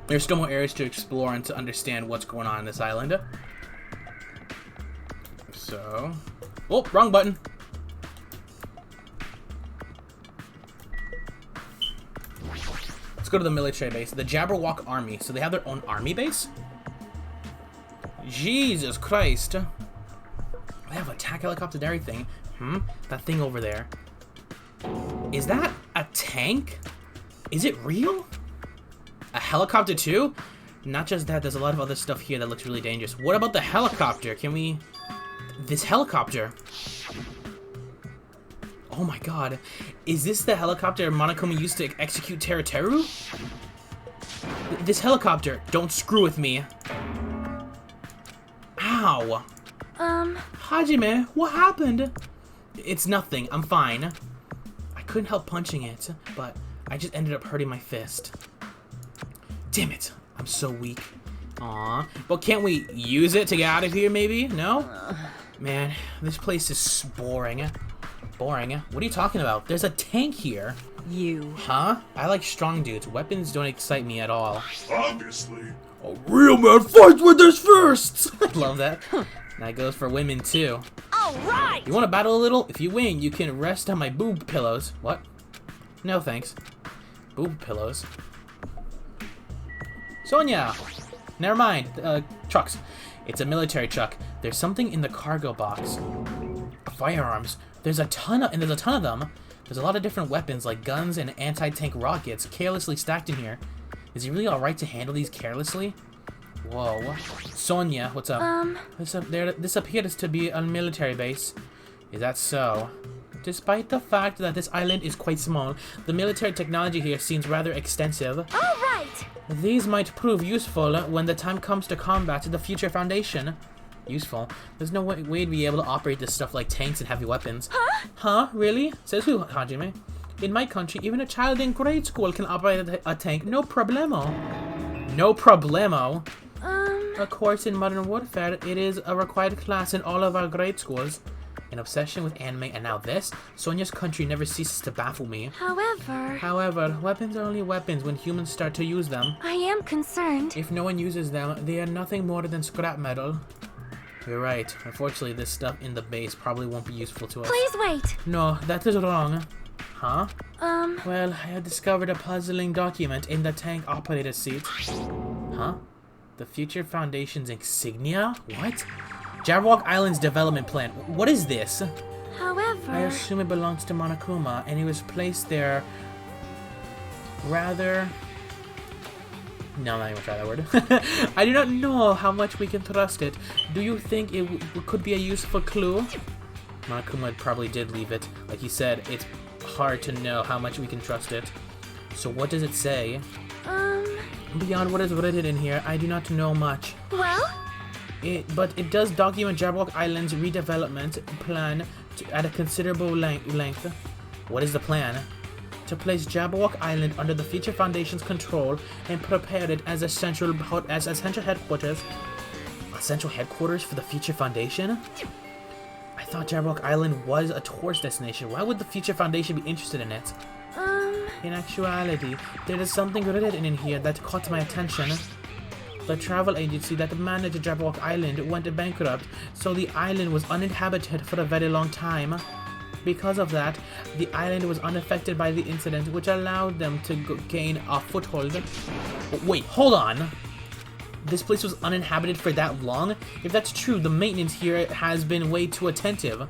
There's still more areas to explore and to understand what's going on in this island. So... Oh, wrong button. Let's go to the military base. The Jabberwock Army. So they have their own army base? Jesus Christ. They have a attack helicopter and everything. That thing over there. Is that a tank? Is it real? A helicopter too? Not just that, there's a lot of other stuff here that looks really dangerous. What about the helicopter? Can we... This helicopter. Oh my god. Is this the helicopter Monokuma used to execute Teruteru? This helicopter. Don't screw with me. Ow. Hajime, what happened? It's nothing. I'm fine. I couldn't help punching it, but I just ended up hurting my fist. Damn it. I'm so weak. Aw. But can't we use it to get out of here, maybe? No? Man, this place is boring. Boring? What are you talking about? There's a tank here. You. Huh? I like strong dudes. Weapons don't excite me at all. Obviously. A real man fights with his fists! I love that. That goes for women, too. All right. You want to battle a little? If you win, you can rest on my boob pillows. What? No, thanks. Boob pillows. Sonia! Never mind. Trucks. It's a military truck. There's something in the cargo box. Firearms. There's a ton of them. There's a lot of different weapons like guns and anti-tank rockets carelessly stacked in here. Is he really alright to handle these carelessly? Whoa. Sonia, what's up? This appears to be a military base. Is that so? Despite the fact that this island is quite small, the military technology here seems rather extensive. All right. These might prove useful when the time comes to combat the future Foundation. Useful? There's no way to be able to operate this stuff like tanks and heavy weapons. Huh? Huh? Really? Says who, Hajime? In my country, even a child in grade school can operate a tank. No problemo. No problemo? Of course, in modern warfare, it is a required class in all of our grade schools. An obsession with anime, and now this? Sonia's country never ceases to baffle me. However, weapons are only weapons when humans start to use them. I am concerned. If no one uses them, they are nothing more than scrap metal. You're right. Unfortunately, this stuff in the base probably won't be useful to us. Please wait. No, that is wrong. Huh? Well, I have discovered a puzzling document in the tank operator seat. Huh? The Future Foundation's insignia? What? Jabberwock Island's development plan. What is this? However... I assume it belongs to Monokuma, and it was placed there rather... No, I'm not even gonna try that word. I do not know how much we can trust it. Do you think it could be a useful clue? Monokuma probably did leave it. Like he said, it's hard to know how much we can trust it. So what does it say? Beyond what is written in here, I do not know much. Well? But it does document Jabberwock Island's redevelopment plan at a considerable length. What is the plan? to place Jabberwock Island under the Future Foundation's control and prepare it as a central headquarters. A central headquarters for the Future Foundation? I thought Jabberwock Island was a tourist destination. Why would the Future Foundation be interested in it? In actuality, there is something written in here that caught my attention. The travel agency that managed Jabberwock Island went bankrupt, so the island was uninhabited for a very long time. Because of that, the island was unaffected by the incident, which allowed them to gain a foothold. Wait, hold on. This place was uninhabited for that long? If that's true, the maintenance here has been way too attentive.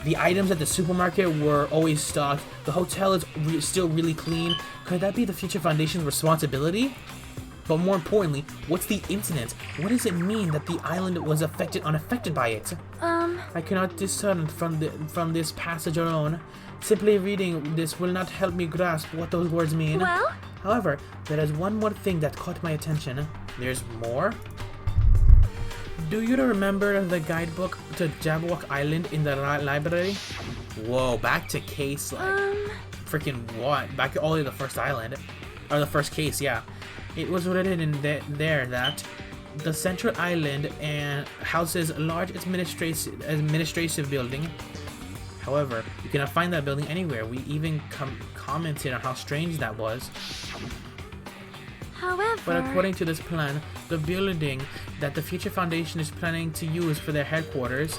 The items at the supermarket were always stocked. The hotel is still really clean. Could that be the Future Foundation's responsibility? But more importantly, what's the incident? What does it mean that the island was unaffected by it? I cannot discern from this passage alone. Simply reading this will not help me grasp what those words mean. Well? However, there is one more thing that caught my attention. There's more? Do you remember the guidebook to Jabberwock Island in the library? Whoa, back to case, like, freaking what? Back all the way to the first island. Or the first case, yeah. It was written in there that the central island and houses a large administrative building. However, you cannot find that building anywhere. We even commented on how strange that was. However... But according to this plan, the building that the Future Foundation is planning to use for their headquarters,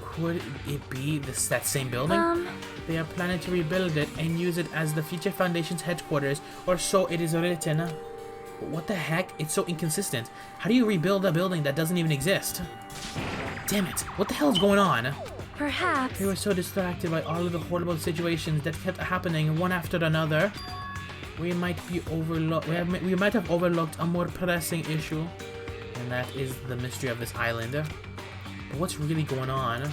could it be that same building? They are planning to rebuild it and use it as the Future Foundation's headquarters, or so it is written. But what the heck? It's so inconsistent. How do you rebuild a building that doesn't even exist? Damn it, what the hell is going on? Perhaps... We were so distracted by all of the horrible situations that kept happening one after another. We might have overlooked a more pressing issue, and that is the mystery of this island. But what's really going on?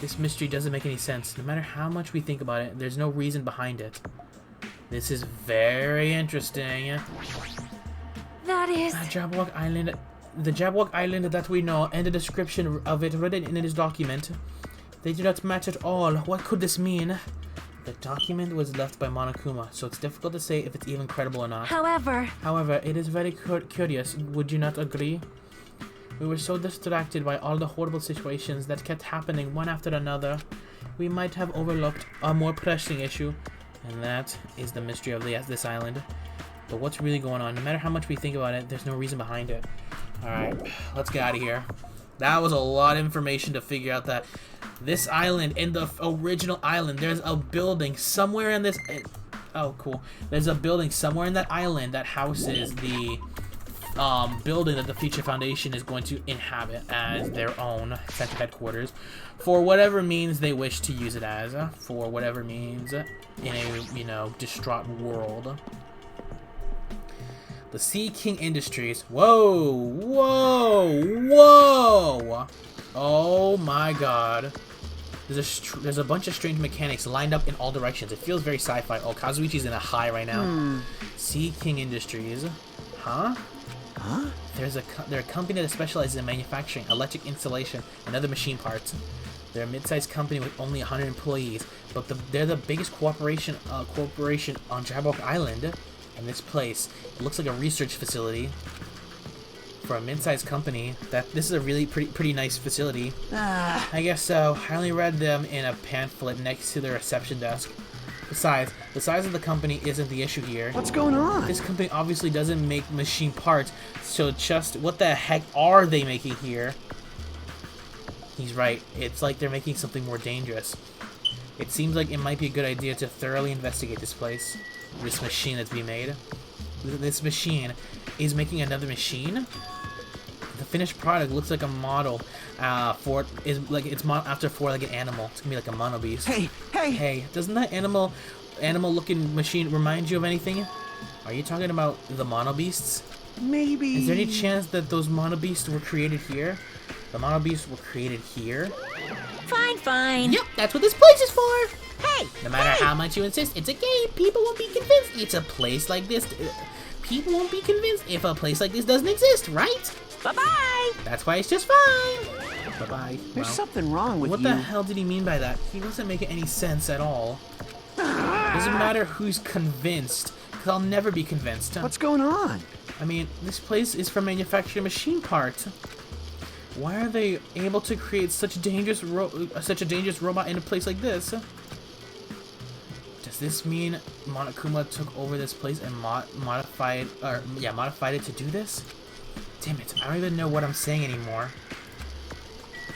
This mystery doesn't make any sense. No matter how much we think about it, there's no reason behind it. This is very interesting. That is... Jabberwock Island. The Jabberwock Island that we know, and the description of it written in this document. They do not match at all. What could this mean? The document was left by Monokuma, so it's difficult to say if it's even credible or not. However, it is very curious. Would you not agree? We were so distracted by all the horrible situations that kept happening one after another. We might have overlooked a more pressing issue, and that is the mystery of this island. But what's really going on? No matter how much we think about it, there's no reason behind it. Alright, let's get out of here. That was a lot of information to figure out that this island, in the original island, there's a building somewhere in this... Oh, cool. There's a building somewhere in that island that houses the building that the Future Foundation is going to inhabit as their own central headquarters. For whatever means they wish to use it as. For whatever means in a, distraught world. The Sea King Industries. Whoa! Whoa! Whoa! Oh my god. There's a bunch of strange mechanics lined up in all directions. It feels very sci-fi. Oh, Kazuichi's in a high right now. Sea King Industries. Huh? Huh? They're a company that specializes in manufacturing, electric installation, and other machine parts. They're a mid-sized company with only 100 employees, but they're the biggest corporation on Jabberwock Island. And this place, it looks like a research facility for a mid-sized company. This is a really pretty nice facility. I guess so. I only read them in a pamphlet next to the reception desk. Besides, the size of the company isn't the issue here. What's going on? This company obviously doesn't make machine parts, so just what the heck are they making here? He's right. It's like they're making something more dangerous. It seems like it might be a good idea to thoroughly investigate this place. This machine that's being made. This machine is making another machine. The finished product looks like a model after like an animal. It's gonna be like a mono beast. Hey! Doesn't that animal looking machine remind you of anything? Are you talking about the mono beasts? Maybe. Is there any chance that those mono beasts were created here? The mono beasts were created here. Fine. Yep, that's what this place is for. Hey! No matter how much you insist, it's a game. People won't be convinced. It's a place like this. People won't be convinced if a place like this doesn't exist, right? Bye-bye! That's why it's just fine. Bye-bye. There's something wrong with you. What the hell did he mean by that? He wasn't making any sense at all. Doesn't matter who's convinced, because I'll never be convinced. What's going on? I mean, this place is for manufacturing machine parts. Why are they able to create such a dangerous robot in a place like this? Does this mean Monokuma took over this place and modified it to do this? Damn it, I don't even know what I'm saying anymore.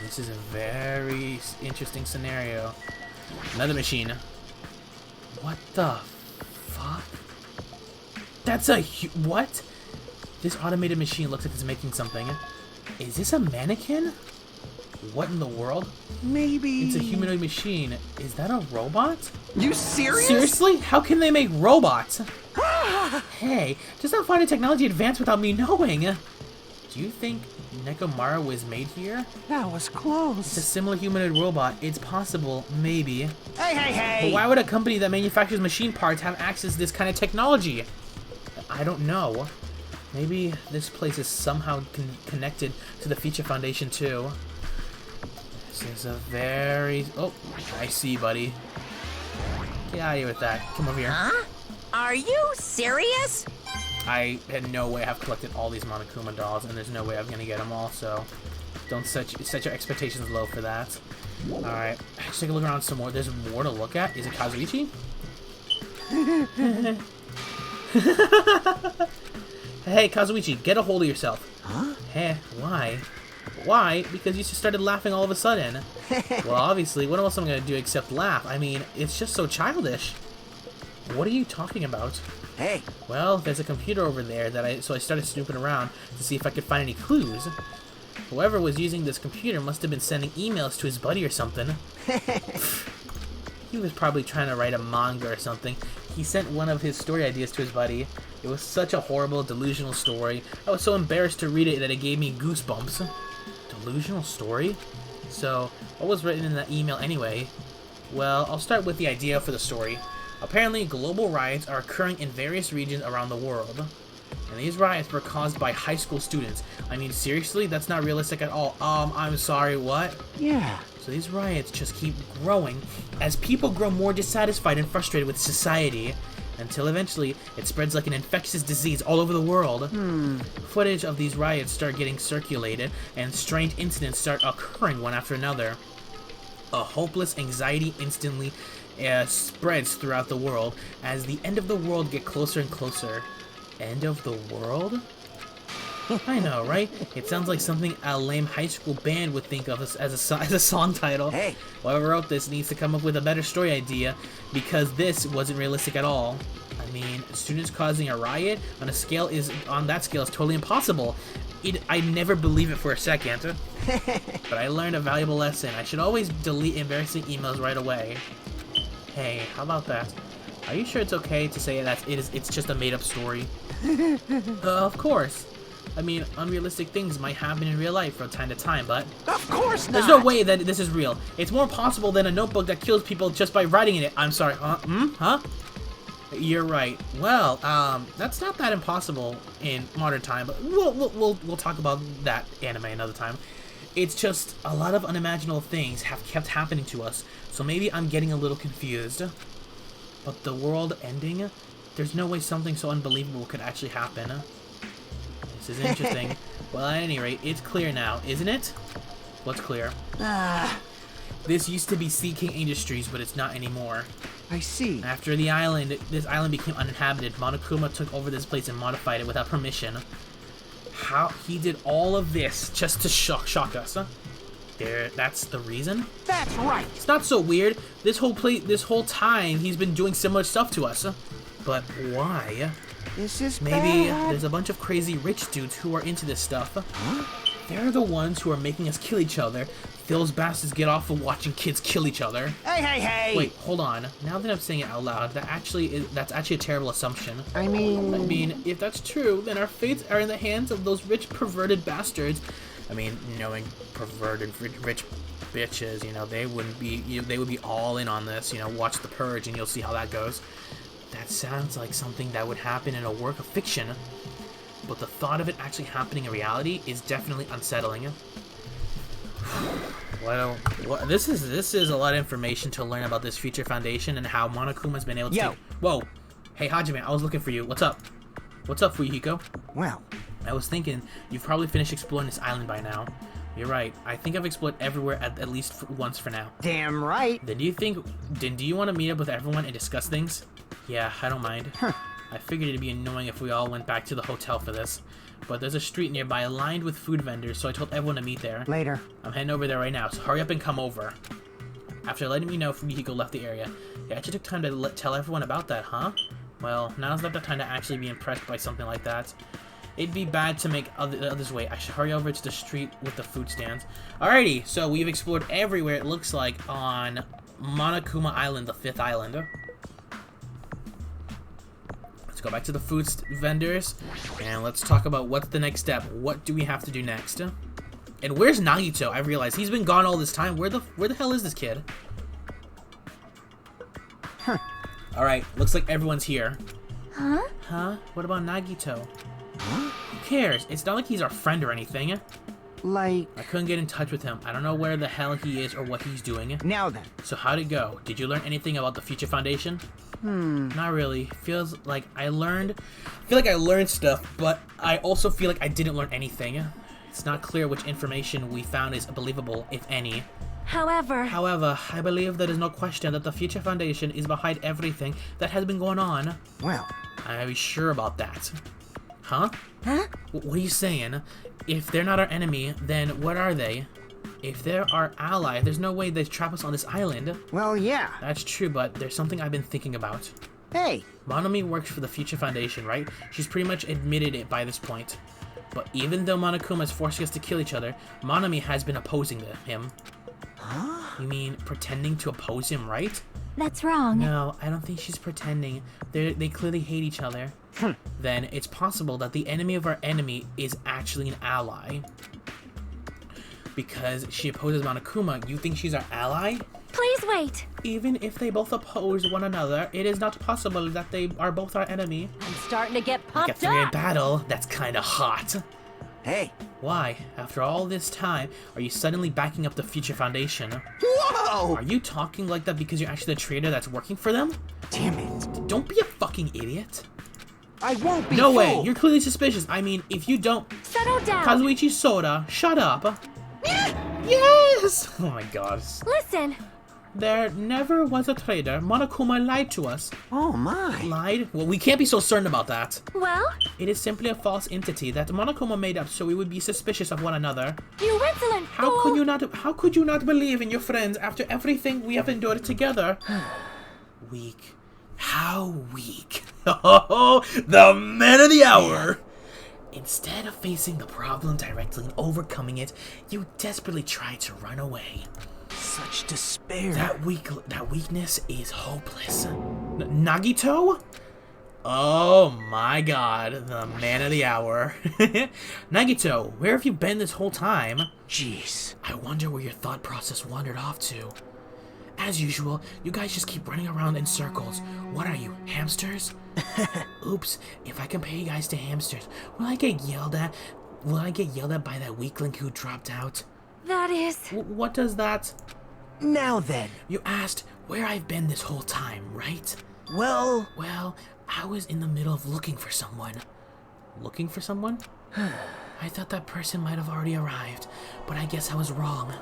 This is a very interesting scenario. Another machine. What the fuck? That's a what? This automated machine looks like it's making something. Is this a mannequin? What in the world? Maybe... It's a humanoid machine. Is that a robot? You serious? Seriously? How can they make robots? Hey, does not find a technology advanced without me knowing. Do you think Nekomaru was made here? That was It's a close. similar humanoid robot. It's possible, maybe. Hey! But why would a company that manufactures machine parts have access to this kind of technology? I don't know. Maybe this place is somehow connected to the Feature Foundation too. This is a very... Oh, I see, buddy. Get out of here with that. Come over here. Huh? Are you serious? I had no way I've collected all these Monokuma dolls, and there's no way I'm gonna get them all, so don't set your expectations low for that. Alright, let's take a look around some more. There's more to look at. Is it Kazuichi? Hey, Kazuichi, get a hold of yourself. Huh? Heh, why? Why? Because you just started laughing all of a sudden. Well, obviously, what else am I gonna do except laugh? I mean, it's just so childish. What are you talking about? Hey, Well, there's a computer over there so I started snooping around to see if I could find any clues. Whoever was using this computer must have been sending emails to his buddy or something. He was probably trying to write a manga or something. He sent one of his story ideas to his buddy. It was such a horrible, delusional story. I was so embarrassed to read it that it gave me goosebumps. Delusional story? So, what was written in that email anyway? Well, I'll start with the idea for the story. Apparently, global riots are occurring in various regions around the world. And these riots were caused by high school students. I mean, seriously? That's not realistic at all. I'm sorry, what? yeah. So these riots just keep growing as people grow more dissatisfied and frustrated with society, until eventually it spreads like an infectious disease all over the world. Footage of these riots start getting circulated, and strange incidents start occurring one after another. A hopeless anxiety instantly spreads throughout the world as the end of the world get closer and closer. End of the world? I know, right? It sounds like something a lame high school band would think of as a song title. Hey. Whoever wrote this needs to come up with a better story idea, because this wasn't realistic at all. I mean, students causing a riot on that scale is totally impossible. I never believe it for a second. But I learned a valuable lesson. I should always delete embarrassing emails right away. Hey, how about that? Are you sure it's okay to say that it's just a made-up story? Of course. I mean, unrealistic things might happen in real life from time to time, but Of course not. there's no way that this is real. It's more possible than a notebook that kills people just by writing in it. I'm sorry. Huh? You're right. Well, that's not that impossible in modern time, but we'll talk about that anime another time. It's just a lot of unimaginable things have kept happening to us, so maybe I'm getting a little confused. But the world ending? There's no way something so unbelievable could actually happen. This is interesting. Well, at any rate, it's clear now, isn't it? What's clear? This used to be Sea King Industries, but it's not anymore. I see. After this island became uninhabited, Monokuma took over this place and modified it without permission. How he did all of this just to shock us, huh? That's the reason? That's right. It's not so weird. This whole time he's been doing similar stuff to us. But why? This is Maybe bad. there's a bunch of crazy rich dudes who are into this stuff. Huh? They're the ones who are making us kill each other. Those bastards get off of watching kids kill each other. Hey! Wait, hold on. Now that I'm saying it out loud, that's actually a terrible assumption. I mean, If that's true, then our fates are in the hands of those rich, perverted bastards. I mean, knowing perverted rich bitches, you know, they would be all in on this. You know, watch The Purge and you'll see how that goes. That sounds like something that would happen in a work of fiction, but the thought of it actually happening in reality is definitely unsettling. Well, this is a lot of information to learn about this future foundation and how Monokuma's been able to. Yo. Whoa, hey Hajime, I was looking for you. What's up? What's up, Fuyuhiko? Well, I was thinking you've probably finished exploring this island by now. You're right. I think I've explored everywhere at least once for now. damn right. Then do you want to meet up with everyone and discuss things? Yeah, I don't mind. I figured it'd be annoying if we all went back to the hotel for this. But there's a street nearby lined with food vendors, so I told everyone to meet there. Later. I'm heading over there right now, so hurry up and come over. After letting me know Fuyuhiko left the area, you actually took time to tell everyone about that, huh? Well, now's not the time to actually be impressed by something like that. It'd be bad to make others wait. I should hurry over to the street with the food stands. Alrighty, so we've explored everywhere, it looks like, on Monokuma Island, the 5th island. Let's go back to the food vendors, and let's talk about what's the next step. What do we have to do next? And where's Nagito? I realized he's been gone all this time. Where the hell is this kid? Alright, looks like everyone's here. Huh? Huh? What about Nagito? Who cares? It's not like he's our friend or anything. Like, I couldn't get in touch with him. I don't know where the hell he is or what he's doing. now then. So how'd it go? Did you learn anything about the Future Foundation? Not really. Feels like I learned stuff, but I also feel like I didn't learn anything. It's not clear which information we found is believable, if any. However, I believe there is no question that the Future Foundation is behind everything that has been going on. Well, Are you sure about that? Huh? huh? What are you saying? If they're not our enemy, then what are they? If they're our ally, there's no way they'd trap us on this island. well, yeah. That's true, but there's something I've been thinking about. Hey, Monomi works for the Future Foundation, right? She's pretty much admitted it by this point. But even though Monokuma is forcing us to kill each other, Monomi has been opposing him. huh? You mean pretending to oppose him, right? That's wrong. No, I don't think she's pretending. They clearly hate each other. Then it's possible that the enemy of our enemy is actually an ally. Because she opposes Monokuma, you think she's our ally? Please wait. Even if they both oppose one another, it is not possible that they are both our enemy. I'm starting to get Like a pumped three-way up. battle, that's kinda hot. Hey. Why, after all this time, are you suddenly backing up the Future Foundation? Whoa! Are you talking like that because you're actually the traitor that's working for them? Damn it. Don't be a fucking idiot. I won't be No way, fooled. you're clearly suspicious. I mean, if you don't... Settle down. Kazuichi Soda, shut up. Yes! Oh my god. Listen, There never was a traitor. Monokuma lied to us. Oh, my. Lied? Well, we can't be so certain about that. well, It is simply a false entity that Monokuma made up so we would be suspicious of one another. you insolent How fool. could you not believe in your friends after everything we have endured together? Weak. How weak. Oh, the man of the hour. Instead of facing the problem directly and overcoming it, you desperately try to run away. Such despair. That weakness is hopeless. Nagito? Oh my god, the man of the hour. Nagito, where have you been this whole time? Jeez. I wonder where your thought process wandered off to. As usual, you guys just keep running around in circles. What are you, hamsters? Oops, if I compare you guys to hamsters, will I get yelled at? Will I get yelled at by that weakling who dropped out? That is... What does that? Now then. You asked where I've been this whole time, right? Well, Well, I was in the middle of looking for someone. Looking for someone? I thought that person might have already arrived, but I guess I was wrong.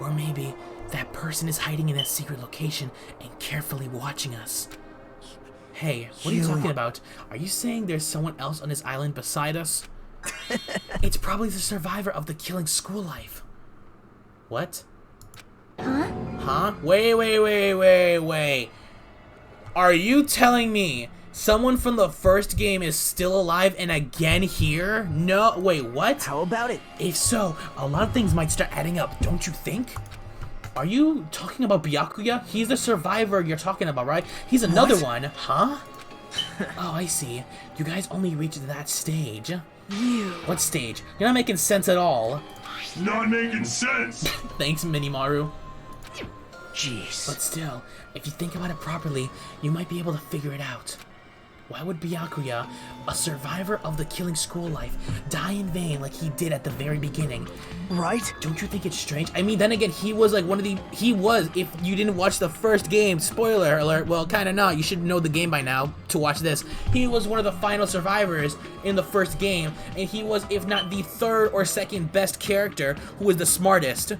Or maybe that person is hiding in that secret location and carefully watching us. Hey, what are you talking about? Are you saying there's someone else on this island beside us? It's probably the survivor of the killing school life. What? Huh? Wait. Are you telling me someone from the first game is still alive and again here? No, wait, what? how about it? If so, a lot of things might start adding up, don't you think? Are you talking about Byakuya? He's the survivor you're talking about, right? He's another one, huh? Oh, I see. You guys only reached that stage. What stage? You're not making sense at all. Not making sense. Thanks, Minimaru. Jeez. But still, if you think about it properly, you might be able to figure it out. Why would Byakuya, a survivor of the killing school life, die in vain like he did at the very beginning? Right? Don't you think it's strange? I mean, then again, he was like he was, if you didn't watch the first game, spoiler alert, well, kind of not, you should know the game by now to watch this. He was one of the final survivors in the first game, and he was, if not the third or second best character, who was the smartest.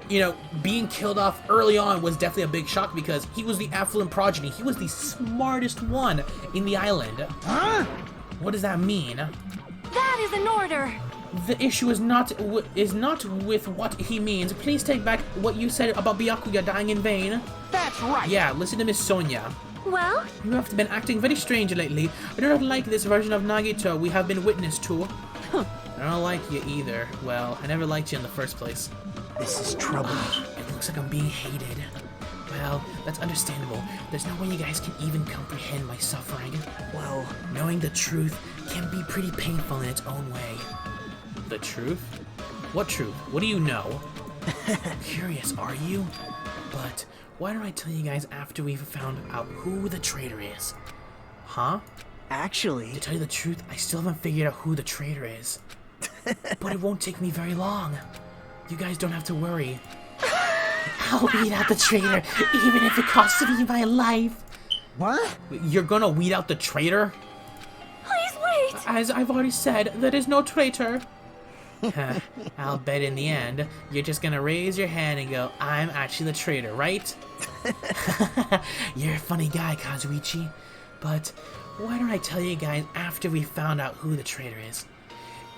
You know, being killed off early on was definitely a big shock because he was the affluent progeny. He was the smartest one in the island. Huh? What does that mean? That is an order. The issue is not with what he means. Please take back what you said about Byakuya dying in vain. That's right. Yeah, listen to Miss Sonia. Well, You have been acting very strange lately. I do not like this version of Nagito we have been witness to. I don't like you either. Well, I never liked you in the first place. This is trouble. It looks like I'm being hated. Well, that's understandable. There's no way you guys can even comprehend my suffering. Well, Knowing the truth can be pretty painful in its own way. The truth? What truth? What do you know? Curious, are you? But why don't I tell you guys after we've found out who the traitor is? Huh? actually, To tell you the truth, I still haven't figured out who the traitor is. But it won't take me very long. You guys don't have to worry. I'll weed out the traitor, even if it costs me my life. what? You're gonna weed out the traitor? please wait. As I've already said, there is no traitor. I'll bet in the end, you're just gonna raise your hand and go, I'm actually the traitor, right? You're a funny guy, Kazuichi. But why don't I tell you guys after we found out who the traitor is?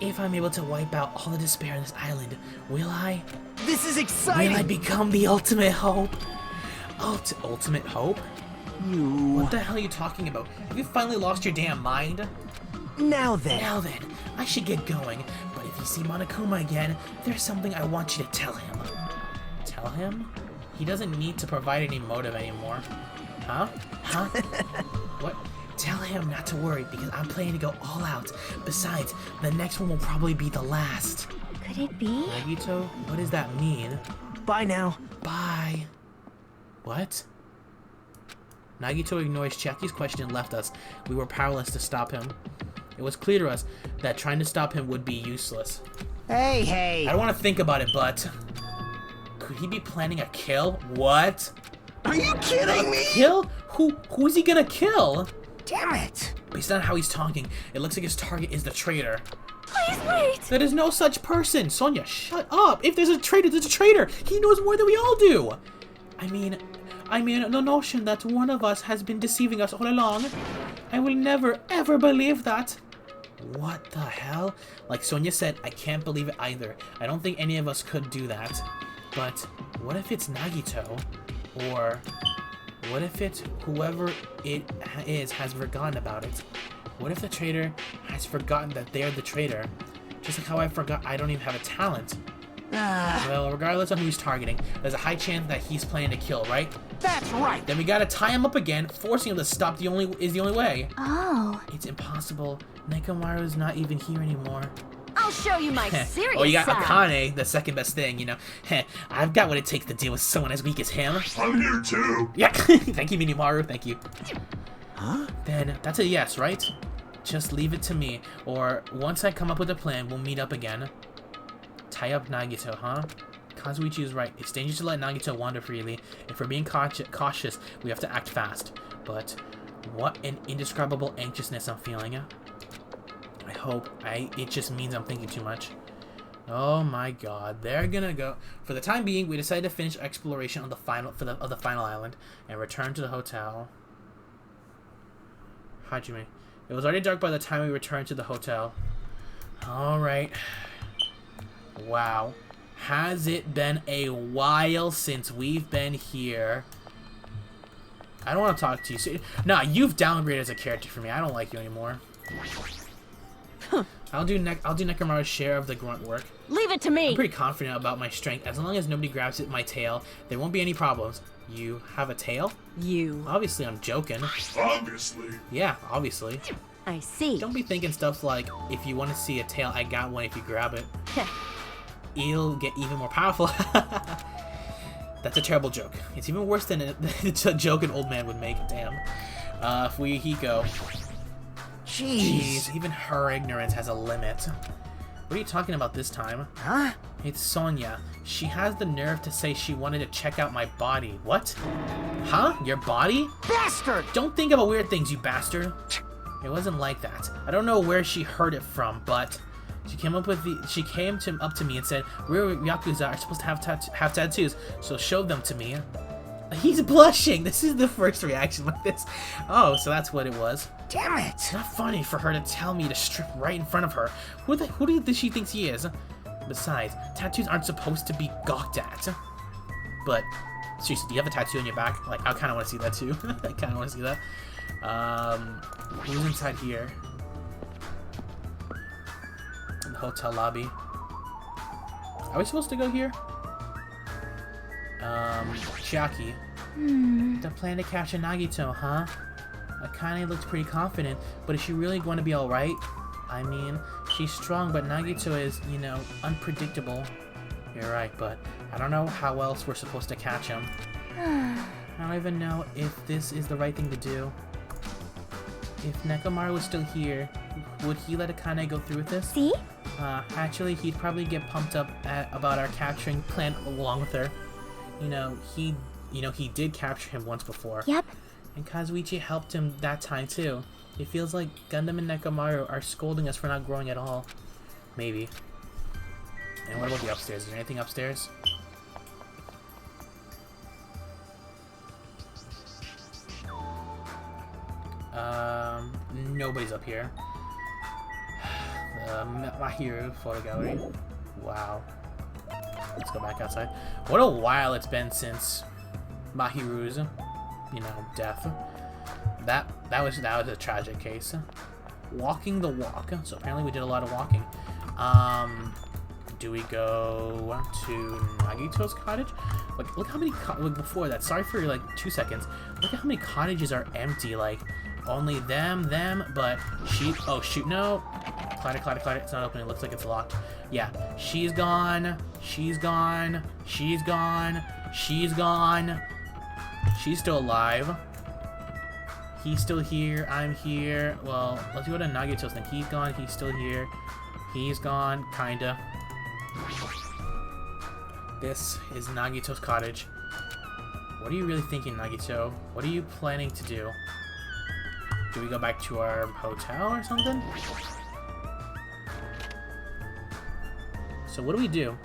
If I'm able to wipe out all the despair on this island, will I? This is Will I exciting! become the ultimate hope? Ultimate hope? You... What the hell are you talking about? Have you finally lost your damn mind? Now then. Now then, I should get going, but if you see Monokuma again, there's something I want you to tell him. Tell him? He doesn't need to provide any motive anymore. Huh? Huh? What? Tell him not to worry, because I'm planning to go all out. Besides, the next one will probably be the last. Could it be? Nagito, what does that mean? Bye now. Bye. What? Nagito ignores Chiaki's question and left us. We were powerless to stop him. It was clear to us that trying to stop him would be useless. Hey, I hey! don't want to think about it, but... Could he be planning a kill? What? Are you kidding me? Kill? Who's he gonna kill? Damn it! Based on how he's talking, it looks like his target is the traitor. Please wait. There is no such person! Sonia, shut up! If there's a traitor, there's a traitor! He knows more than we all do! I mean, the notion that one of us has been deceiving us all along. I will never, ever believe that. What the hell? Like Sonia said, I can't believe it either. I don't think any of us could do that. But what if it's Nagito? Or what if it's whoever it is has forgotten about it? What if the traitor has forgotten that they're the traitor? Just like how I forgot I don't even have a talent. Well, regardless of who he's targeting, there's a high chance that he's planning to kill, right? That's right! Then we gotta tie him up again. Forcing him to stop is the only way. Oh, It's impossible. Nekomaru's not even here anymore. I'll show you my serious Oh, you got side. Akane, the second best thing, you know. I've got what it takes to deal with someone as weak as him. I'm here too. Yeah, thank you, Minimaru, thank you. Huh? Then that's a yes, right? Just leave it to me, or once I come up with a plan, we'll meet up again. Tie up Nagito, huh? Kazuichi is right. It's dangerous to let Nagito wander freely. If we're being cautious, we have to act fast. But what an indescribable anxiousness I'm feeling. I hope it just means I'm thinking too much. Oh my god, they're gonna go. For the time being, we decided to finish exploration on the final island and return to the hotel. Hajime. It was already dark by the time we returned to the hotel. Alright. Wow. Has it been a while since we've been here? I don't want to talk to you. Nah, you've downgraded as a character for me. I don't like you anymore. I'll do Nekomaru's share of the grunt work. Leave it to I'm me. pretty confident about my strength. As long as nobody grabs at my tail, there won't be any problems. You have a tail? You. Obviously, I'm joking. Obviously. Yeah, obviously. I see. Don't be thinking stuff like, if you want to see a tail, I got one if you grab it. It'll get even more powerful. That's a terrible joke. It's even worse than a joke an old man would make. Damn. Fuyuhiko. Jeez. even her ignorance has a limit. What are you talking about this time? Huh? It's Sonia. She has the nerve to say she wanted to check out my body. What? Huh? Your body? Bastard! Don't think about weird things, you bastard. It wasn't like that. I don't know where she heard it from, but she came up to me and said, "Real Yakuza are supposed to have tattoos, so show them to me." He's blushing. This is the first reaction like this. Oh, so that's what it was. Damn it! It's not funny for her to tell me to strip right in front of her. Who does she think she is? Besides, tattoos aren't supposed to be gawked at. But seriously, do you have a tattoo on your back? Like, I kind of want to see that too. I kind of want to see that. Who's inside here? In the hotel lobby. Are we supposed to go here? Chiaki. The plan to capture Nagito, huh? Akane looks pretty confident, but is she really going to be alright? I mean, she's strong, but Nagito is, you know, unpredictable. You're right, but I don't know how else we're supposed to catch him. I don't even know if this is the right thing to do. If Nekomaru was still here, would he let Akane go through with this? See? Actually, he'd probably get pumped up about our capturing plan along with her. You know, he did capture him once before. Yep. And Kazuichi helped him that time too. It feels like Gundam and Nekomaru are scolding us for not growing at all. Maybe. And what about the upstairs? Is there anything upstairs? Nobody's up here. Mahiru photo gallery. Wow. Let's go back outside. What a while it's been since Mahiru's, you know, death. That was a tragic case. Walking the walk. So apparently we did a lot of walking. Do we go to Nagito's cottage? Like, look how many before that. Sorry for like 2 seconds. Look at how many cottages are empty. Like, only them, but she. Oh shoot! No. Clatter. It's not opening. It looks like it's locked. Yeah, she's gone. She's gone. She's gone. She's gone. She's still alive. He's still here. I'm here. Well, let's go to Nagito's thing. He's gone. He's still here. He's gone. Kinda. This is Nagito's cottage. What are you really thinking, Nagito? What are you planning to do? Do we go back to our hotel or something? So what do we do?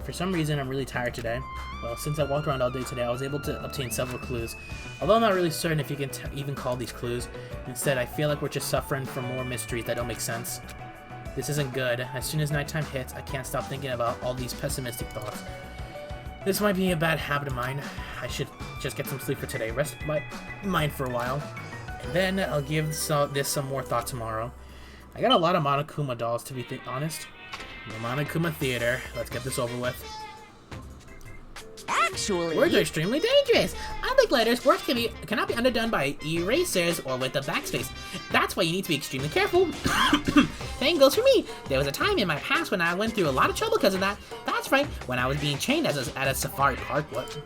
For some reason, I'm really tired today. Well, since I walked around all day today, I was able to obtain several clues. Although I'm not really certain if you can even call these clues. Instead, I feel like we're just suffering from more mysteries that don't make sense. This isn't good. As soon as nighttime hits, I can't stop thinking about all these pessimistic thoughts. This might be a bad habit of mine. I should just get some sleep for today, rest my mind for a while, and then I'll give this some more thought tomorrow. I got a lot of Monokuma dolls, to be honest. The Monokuma Theater. Let's get this over with. Actually... Words are extremely dangerous. Unlike letters, words cannot be underdone by erasers or with a backspace. That's why you need to be extremely careful. Same goes for me. There was a time in my past when I went through a lot of trouble because of that. That's right, when I was being trained at a safari park. What?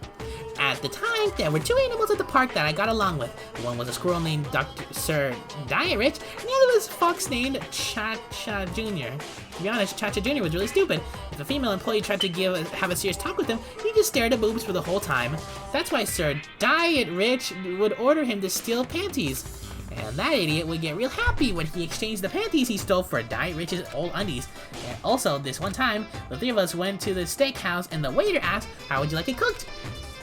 At the time, there were two animals at the park that I got along with. One was a squirrel named Sir Diet Rich, and the other was a fox named Cha-Cha Jr. To be honest, Cha-Cha Jr. was really stupid. If a female employee tried to have a serious talk with him, he just stared at boobs for the whole time. That's why Sir Diet Rich would order him to steal panties. And that idiot would get real happy when he exchanged the panties he stole for Diet Rich's old undies. And also, this one time, the three of us went to the steakhouse and the waiter asked, "How would you like it cooked?"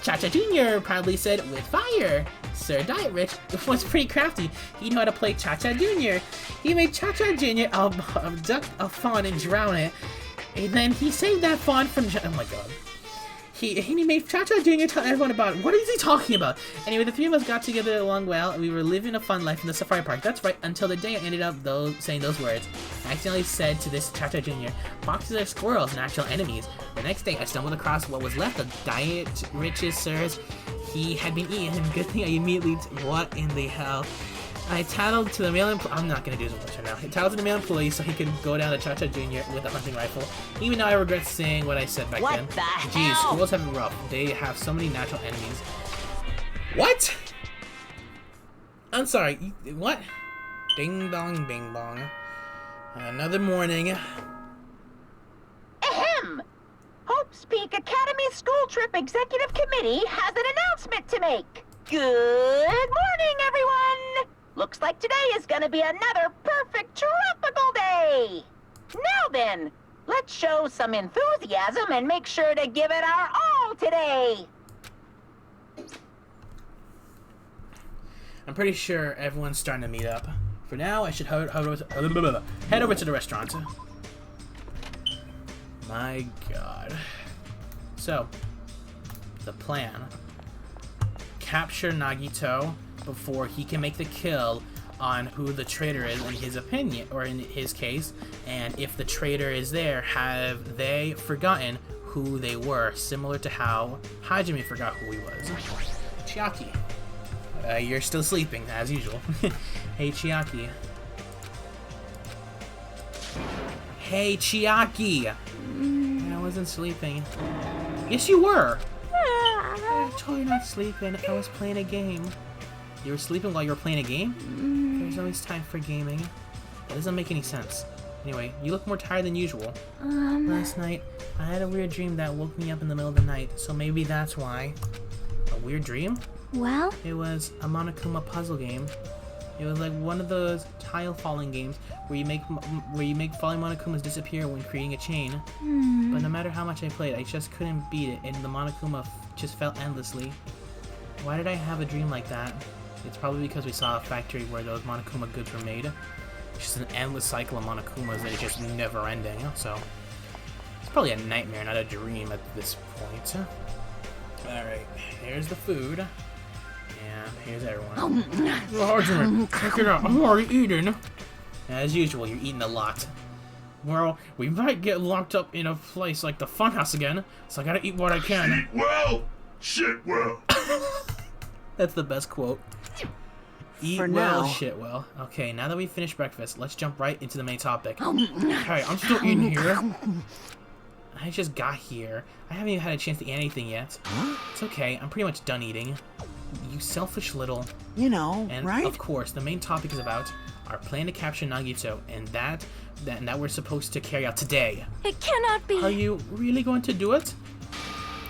Cha-Cha Jr. proudly said, "With fire." Sir Diet Rich was pretty crafty. He knew how to play Cha-Cha Jr. He made Cha-Cha Jr. abduct a fawn and drown it. And then he saved that fawn from... Oh my god. He made Cha-Cha Jr. tell everyone about it. What is he talking about? Anyway, the three of us got together along well, and we were living a fun life in the safari park. That's right, until the day I ended up saying those words. I accidentally said to this Cha-Cha Jr., "Foxes are squirrels, natural enemies." The next day, I stumbled across what was left of Diet Rich's Sir's. He had been eaten. Good thing I immediately... What in the hell? I tattled to the male employee. I'm not gonna do this right now. I tattled to the male employee so he could go down to Cha-Cha Jr. with a hunting rifle. Even though I regret saying what I said back then. What the hell? Geez, squirrels have it rough. They have so many natural enemies. What? I'm sorry. What? Ding dong, bing bong. Another morning. Ahem! Hope's Peak Academy School Trip Executive Committee has an announcement to make. Good morning, everyone! Looks like today is gonna be another perfect tropical day! Now then, let's show some enthusiasm and make sure to give it our all today! I'm pretty sure everyone's starting to meet up. For now, I should head over to the restaurant. My god. So, the plan. Capture Nagito before he can make the kill on who the traitor is in his opinion, or in his case, and if the traitor is there, have they forgotten who they were, similar to how Hajime forgot who he was. Chiaki. You're still sleeping, as usual. Hey, Chiaki. Hey, Chiaki! I wasn't sleeping. Yes, you were! I'm totally not sleeping. I was playing a game. You were sleeping while you were playing a game? There's always time for gaming. That doesn't make any sense. Anyway, you look more tired than usual. Last night, I had a weird dream that woke me up in the middle of the night, so maybe that's why. A weird dream? Well? It was a Monokuma puzzle game. It was like one of those tile falling games where you make falling Monokumas disappear when creating a chain. But no matter how much I played, I just couldn't beat it, and the Monokuma just fell endlessly. Why did I have a dream like that? It's probably because we saw a factory where those Monokuma goods were made. It's just an endless cycle of Monokumas that is just never ending. So it's probably a nightmare, not a dream at this point. Alright, here's the food. Yeah, here's everyone. Check it out, I'm already eating. As usual, you're eating a lot. Well, we might get locked up in a place like the funhouse again, so I gotta eat what I can. Eat well, shit well. That's the best quote. Eat For well, now. shit well. Okay, now that we've finished breakfast, let's jump right into the main topic. Hey, I'm still eating here. I just got here. I haven't even had a chance to eat anything yet. It's okay, I'm pretty much done eating. You selfish little... You know, And right? of course, the main topic is about our plan to capture Nagito, and that we're supposed to carry out today. It cannot be. Are you really going to do it?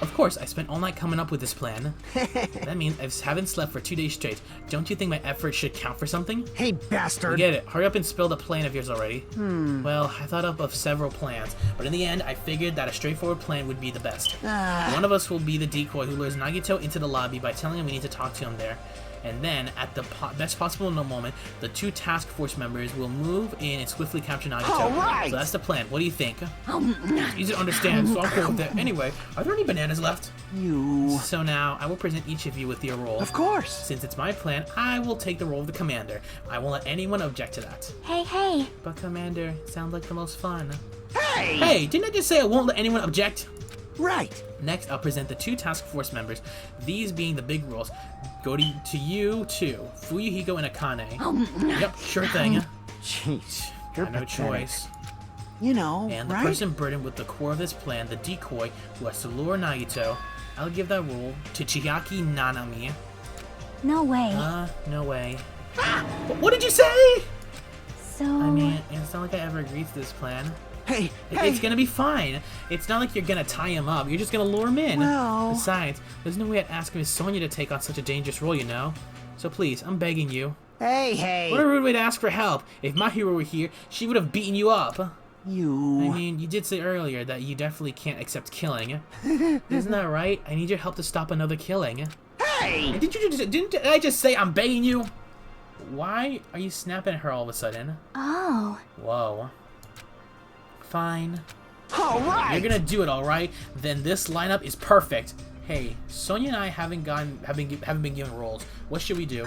Of course, I spent all night coming up with this plan. That means I haven't slept for 2 days straight. Don't you think my effort should count for something? Hey, bastard! Get it. Hurry up and spill the plan of yours already. Well, I thought up of several plans, but in the end, I figured that a straightforward plan would be the best. One of us will be the decoy who lures Nagito into the lobby by telling him we need to talk to him there. And then, at the best possible moment, the 2 task force members will move in and swiftly capture Nagito. All right. So that's the plan. What do you think? It's easy to understand, so I'll go with it. Anyway, are there any bananas left? You... So now, I will present each of you with your role. Of course! Since it's my plan, I will take the role of the commander. I won't let anyone object to that. Hey. But commander, sounds like the most fun. Hey! Hey, didn't I just say I won't let anyone object? Right! Next, I'll present the 2 task force members, these being the big roles. Go to you two, Fuyuhiko and Akane. Yep, sure thing. Jeez, you're Got no pathetic. choice. You know, And the right? person burdened with the core of this plan, the decoy who has to lure Nagito, I'll give that role to Chiaki Nanami. No way. No way. What did you say? So... I mean, it's not like I ever agreed to this plan. Hey, It's gonna be fine. It's not like you're gonna tie him up. You're just gonna lure him in. Well- Besides, there's no way I'd ask Miss Sonia to take on such a dangerous role, you know? So please, I'm begging you. Hey! What a rude way to ask for help. If my hero were here, she would have beaten you up. You... I mean, you did say earlier that you definitely can't accept killing. Isn't that right? I need your help to stop another killing. Hey! And didn't I just say I'm begging you? Why are you snapping at her all of a sudden? Oh. Whoa. Fine. All right! You're gonna do it, all right? Then this lineup is perfect. Hey, Sonia and I haven't been given roles. What should we do?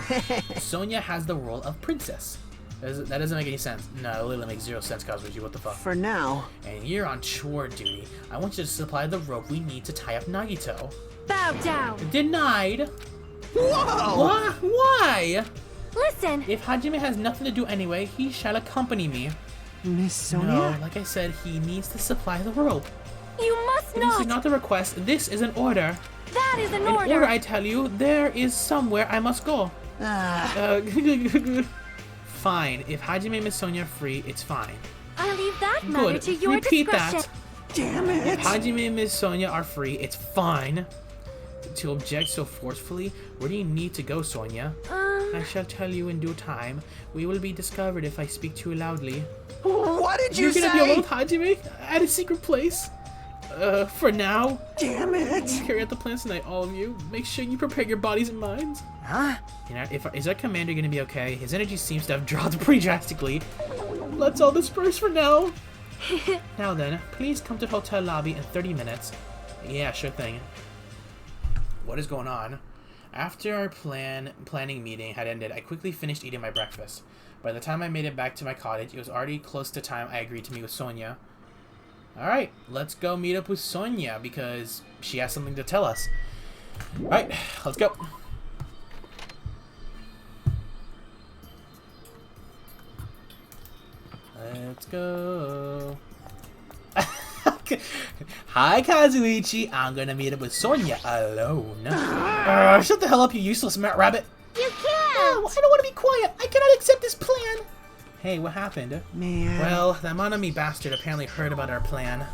Sonia has the role of princess. That doesn't make any sense. No, it literally makes 0 sense, Kazuji. What the fuck? For now. And you're on chore duty. I want you to supply the rope we need to tie up Nagito. Bow down. Denied. Whoa! What? Why? Listen. If Hajime has nothing to do anyway, he shall accompany me. Miss Sonia? No, like I said, he needs to supply the rope. You must This is not a request. This is an order. That is an An order. order, I tell you. There is somewhere I must go. Fine. If Hajime and Miss Sonia are free, it's fine. I leave that matter Good. to your Repeat discretion. that. Damn it! Hajime and Miss Sonia are free, it's fine. To object so forcefully, where do you need to go, Sonia? I shall tell you in due time. We will be discovered if I speak too loudly. What did you You're say? gonna be alone with Hajime at a secret place. For now. Damn it! Carry out the plans tonight, all of you. Make sure you prepare your bodies and minds. Huh? You know, is our commander gonna be okay? His energy seems to have dropped pretty drastically. Let's all disperse for now. Now then, please come to the hotel lobby in 30 minutes. Yeah, sure thing. What is going on? After our planning meeting had ended, I quickly finished eating my breakfast. By the time I made it back to my cottage, it was already close to time I agreed to meet with Sonia. Alright, let's go meet up with Sonia because she has something to tell us. Alright, let's go. Let's go. Hi, Kazuichi. I'm gonna meet up with Sonia alone. Shut the hell up, you useless rabbit. You can't! No, I don't want to be quiet. I cannot accept this plan. Hey, what happened? Man. Well, that Monami bastard apparently heard about our plan.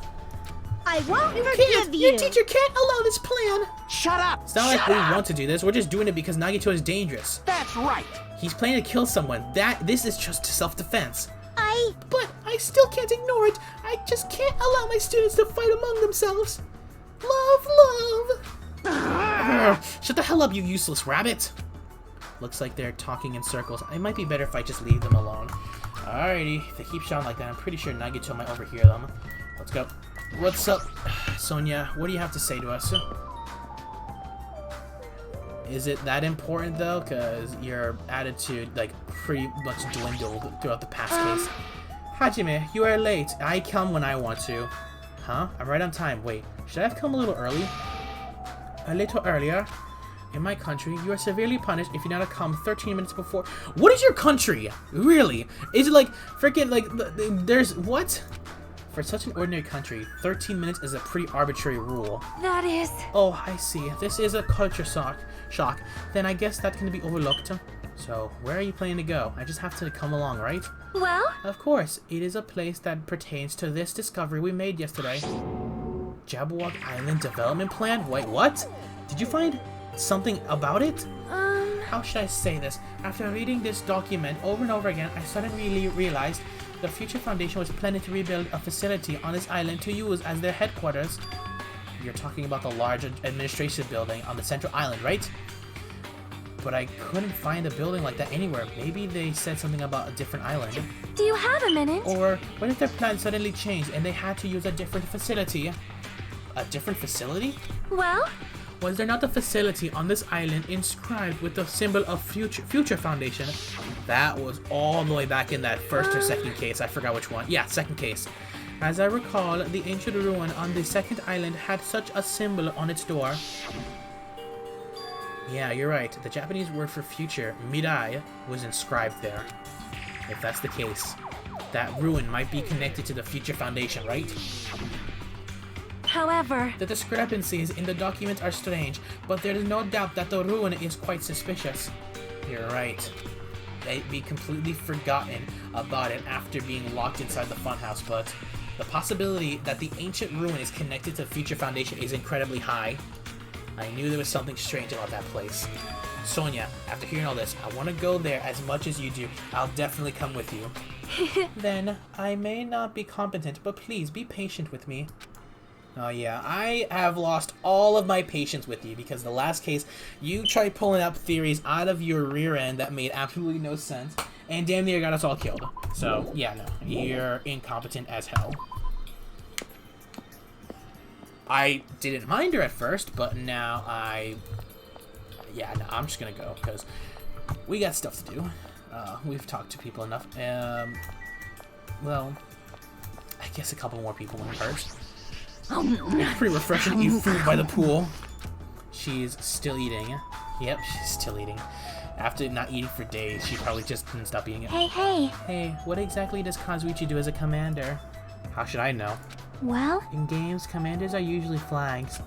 I won't Can't. forgive you. Your teacher can't allow this plan. Shut up! It's not like we want to do this. We're just doing it because Nagito is dangerous. That's right! He's planning to kill someone. This is just self-defense. But I still can't ignore it. I just can't allow my students to fight among themselves. Love. Shut the hell up, you useless rabbit. Looks like they're talking in circles. It might be better if I just leave them alone. Alrighty, if they keep shouting like that, I'm pretty sure Nagito might overhear them. Let's go. What's up, Sonia? What do you have to say to us? Is it that important though? Cause your attitude like pretty much dwindled throughout the past case. Hajime, you are late. I come when I want to. Huh? I'm right on time. Wait, should I have come a little early? A little earlier? In my country, you are severely punished if you do not come 13 minutes before. What is your country? Really? Is it like freaking like there's what? For such an ordinary country, 13 minutes is a pretty arbitrary rule. That is... Oh, I see. This is a culture shock. Then I guess that can be overlooked. So, where are you planning to go? I just have to come along, right? Well? Of course. It is a place that pertains to this discovery we made yesterday. Jabberwock Island Development Plan? Wait, what? Did you find something about it? How should I say this? After reading this document over and over again, I suddenly realized the Future Foundation was planning to rebuild a facility on this island to use as their headquarters. You're talking about the large administration building on the central island, right? But I couldn't find a building like that anywhere. Maybe they said something about a different island. Do you have a minute? Or what if their plan suddenly changed and they had to use a different facility? A different facility? Well? Was there not a facility on this island inscribed with the symbol of Future Foundation? That was all the way back in that first or second case. I forgot which one. Yeah, second case. As I recall, the ancient ruin on the second island had such a symbol on its door. Yeah, you're right. The Japanese word for future, Mirai, was inscribed there. If that's the case, that ruin might be connected to the Future Foundation, right? However... The discrepancies in the document are strange, but there is no doubt that the ruin is quite suspicious. You're right. They'd be completely forgotten about it after being locked inside the funhouse, but the possibility that the ancient ruin is connected to Future Foundation is incredibly high. I knew there was something strange about that place. Sonia, after hearing all this, I want to go there as much as you do. I'll definitely come with you. Then, I may not be competent, but please be patient with me. Oh yeah, I have lost all of my patience with you because the last case, you tried pulling up theories out of your rear end that made absolutely no sense, and damn near got us all killed. So, yeah, no, you're incompetent as hell. I didn't mind her at first, but now yeah, no, I'm just gonna go because we got stuff to do. We've talked to people enough. Well, I guess a couple more people wouldn't hurt. It's pretty refreshing to eat food by the pool. She's still eating. Yep, she's still eating. After not eating for days, she probably just couldn't stop eating it. Hey. Hey, what exactly does Kazuichi do as a commander? How should I know? Well? In games, commanders are usually flags.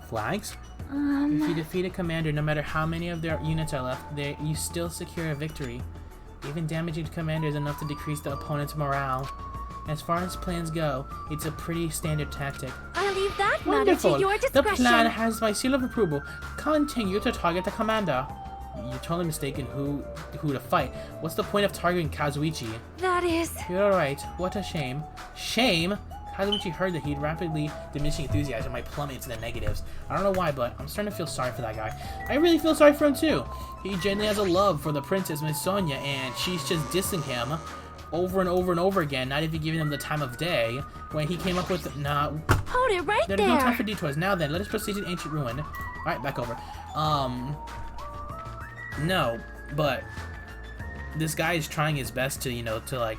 Flags? If you defeat a commander, no matter how many of their units are left, you still secure a victory. Even damaging the commander is enough to decrease the opponent's morale. As far as plans go, it's a pretty standard tactic. I leave that matter Wonderful. to your The discretion. plan has my seal of approval. Continue to target the commander. You're totally mistaken who to fight. What's the point of targeting Kazuichi? That is... You're alright. What a shame. Shame? Kazuichi heard that he'd rapidly diminishing enthusiasm might plummet into the negatives. I don't know why, but I'm starting to feel sorry for that guy. I really feel sorry for him too. He genuinely has a love for the princess, Miss Sonia, and she's just dissing him over and over and over again, not even giving him the time of day, when he came up with... Hold it right there! There's no time for detours. Now then, let us proceed to ancient ruin. Alright, back over. No, but this guy is trying his best to, you know, to like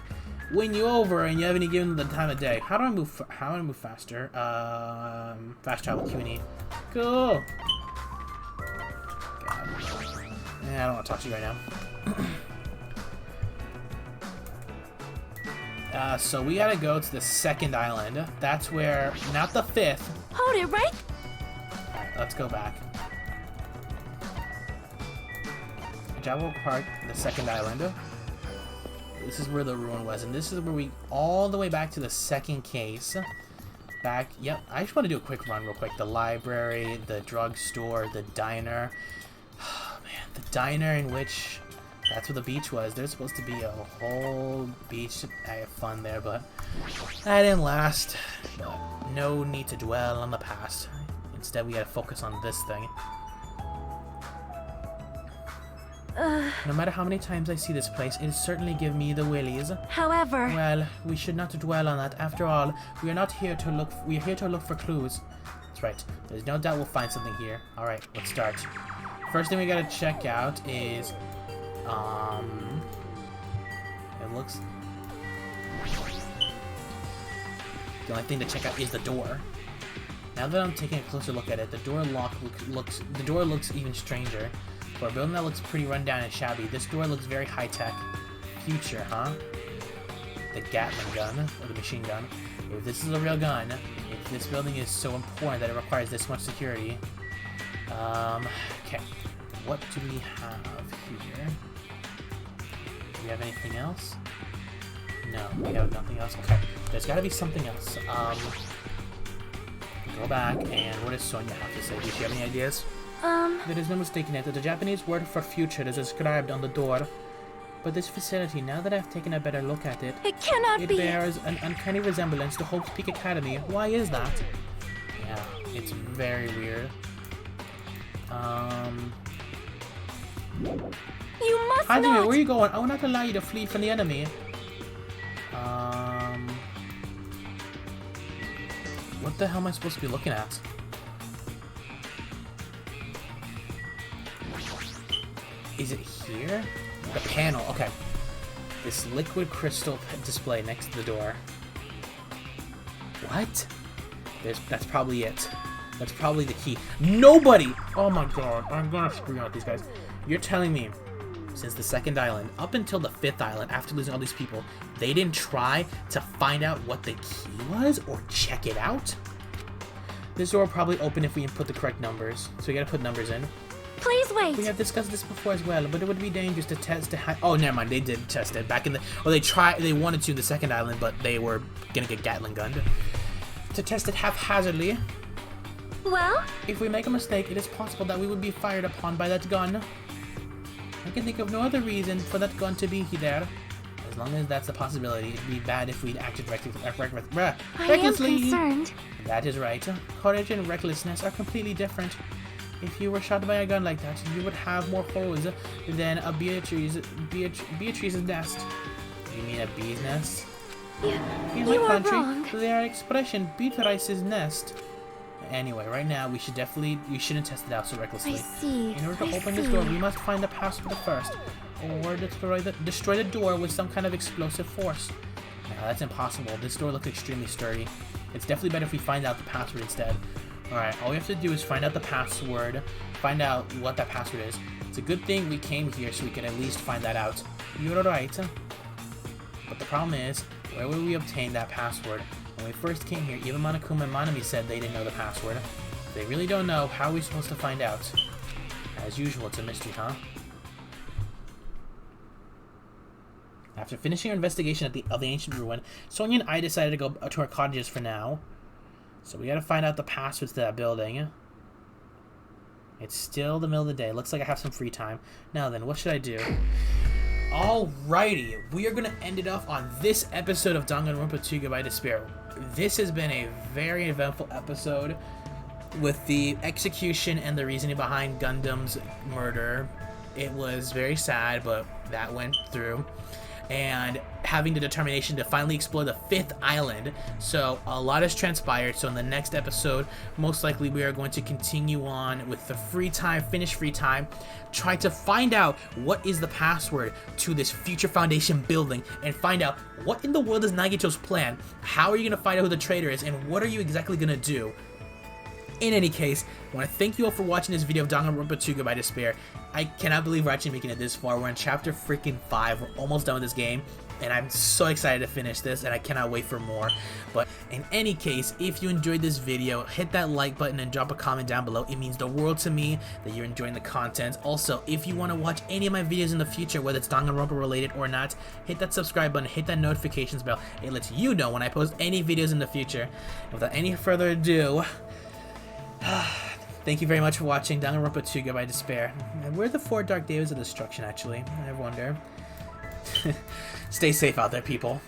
win you over, and you haven't even given him the time of day. How do I move? How do I move faster? Fast travel Q&E. Cool. God. Yeah, I don't want to talk to you right now. So we gotta go to the second island. That's where, not the fifth. Hold it right... Alright, let's go back. Jabal Park, the second island. This is where the ruin was, and this is where we all the way back to the second case. Back, yep. I just want to do a quick run real quick. The library, the drugstore, the diner. Oh man, the diner in which that's where the beach was. There's supposed to be a whole beach. I had fun there, but that didn't last. But no need to dwell on the past. Instead, we gotta focus on this thing. No matter how many times I see this place, it certainly gives me the willies. However... Well, we should not dwell on that. After all, we are not here to look. We are here to look for clues. That's right. There's no doubt we'll find something here. All right, let's start. First thing we gotta check out is, it looks. The only thing to check out is the door. Now that I'm taking a closer look at it, the door looks even stranger. For a building that looks pretty run down and shabby, this door looks very high-tech. Future, huh? The Gatling gun, or the machine gun. If this is a real gun, if this building is so important that it requires this much security... okay. What do we have here? Do we have anything else? No, we have nothing else. Okay, there's gotta be something else. Go back, and what does Sonia have to say? Does she have any ideas? There is no mistaking it. The Japanese word for future is inscribed on the door. But this facility, now that I've taken a better look at it, It cannot it be... bears an uncanny resemblance to Hope's Peak Academy. Why is that? Yeah, it's very weird. You must Hajime, not... where are you going? I will not allow you to flee from the enemy. What the hell am I supposed to be looking at? Is it here? The panel, okay. This liquid crystal display next to the door. What? That's probably it. That's probably the key. Nobody! Oh my god, I'm gonna screw out these guys. You're telling me, since the second island, up until the fifth island, after losing all these people, they didn't try to find out what the key was or check it out? This door will probably open if we input the correct numbers. So we gotta put numbers in. Please wait. We have discussed this before as well, but it would be dangerous to test oh, never mind. They did test it back in the. Or they wanted to in the second island, but they were gonna get Gatling gunned. To test it haphazardly. Well? If we make a mistake, it is possible that we would be fired upon by that gun. I can think of no other reason for that gun to be there. As long as that's a possibility, it'd be bad if we'd acted recklessly. I am concerned. That is right. Courage and recklessness are completely different. If you were shot by a gun like that, you would have more holes than a Beatrice's nest. You mean a bee's nest? In my country, wrong. their expression, Beatrice's nest. Anyway, right now, we shouldn't test it out so recklessly. I see. In order to open this door, we must find the password first, or destroy the door with some kind of explosive force. Now, that's impossible. This door looks extremely sturdy. It's definitely better if we find out the password instead. Alright, all we have to do is find out the password, find out what that password is. It's a good thing we came here so we could at least find that out. You're right. But the problem is, where will we obtain that password? When we first came here, even Monokuma and Manami said they didn't know the password. They really don't know. How are we supposed to find out? As usual, it's a mystery, huh? After finishing our investigation of the ancient ruin, Sonia and I decided to go to our cottages for now. So we gotta find out the passwords to that building. It's still the middle of the day. Looks like I have some free time. Now then, what should I do? Alrighty, we are going to end it off on this episode of Danganronpa 2 Goodbye Despair. This has been a very eventful episode with the execution and the reasoning behind Gundam's murder. It was very sad, but that went through. And having the determination to finally explore the 5th island. So a lot has transpired. So in the next episode, most likely we are going to continue on with the free time, finish free time, try to find out what is the password to this future Foundation building, and find out what in the world is Nagito's plan. How are you going to find out who the traitor is, and what are you exactly going to do? In any case, I want to thank you all for watching this video of Danganronpa 2 Goodbye Despair. I cannot believe we're actually making it this far. We're in chapter freaking 5. We're almost done with this game, and I'm so excited to finish this, and I cannot wait for more. But in any case, if you enjoyed this video, hit that like button and drop a comment down below. It means the world to me that you're enjoying the content. Also, if you want to watch any of my videos in the future, whether it's Danganronpa related or not, hit that subscribe button, hit that notifications bell. It lets you know when I post any videos in the future. And without any further ado, thank you very much for watching Danganronpa 2 Goodbye Despair. And where are the 4 Dark Days of Destruction, actually? I wonder. Stay safe out there, people.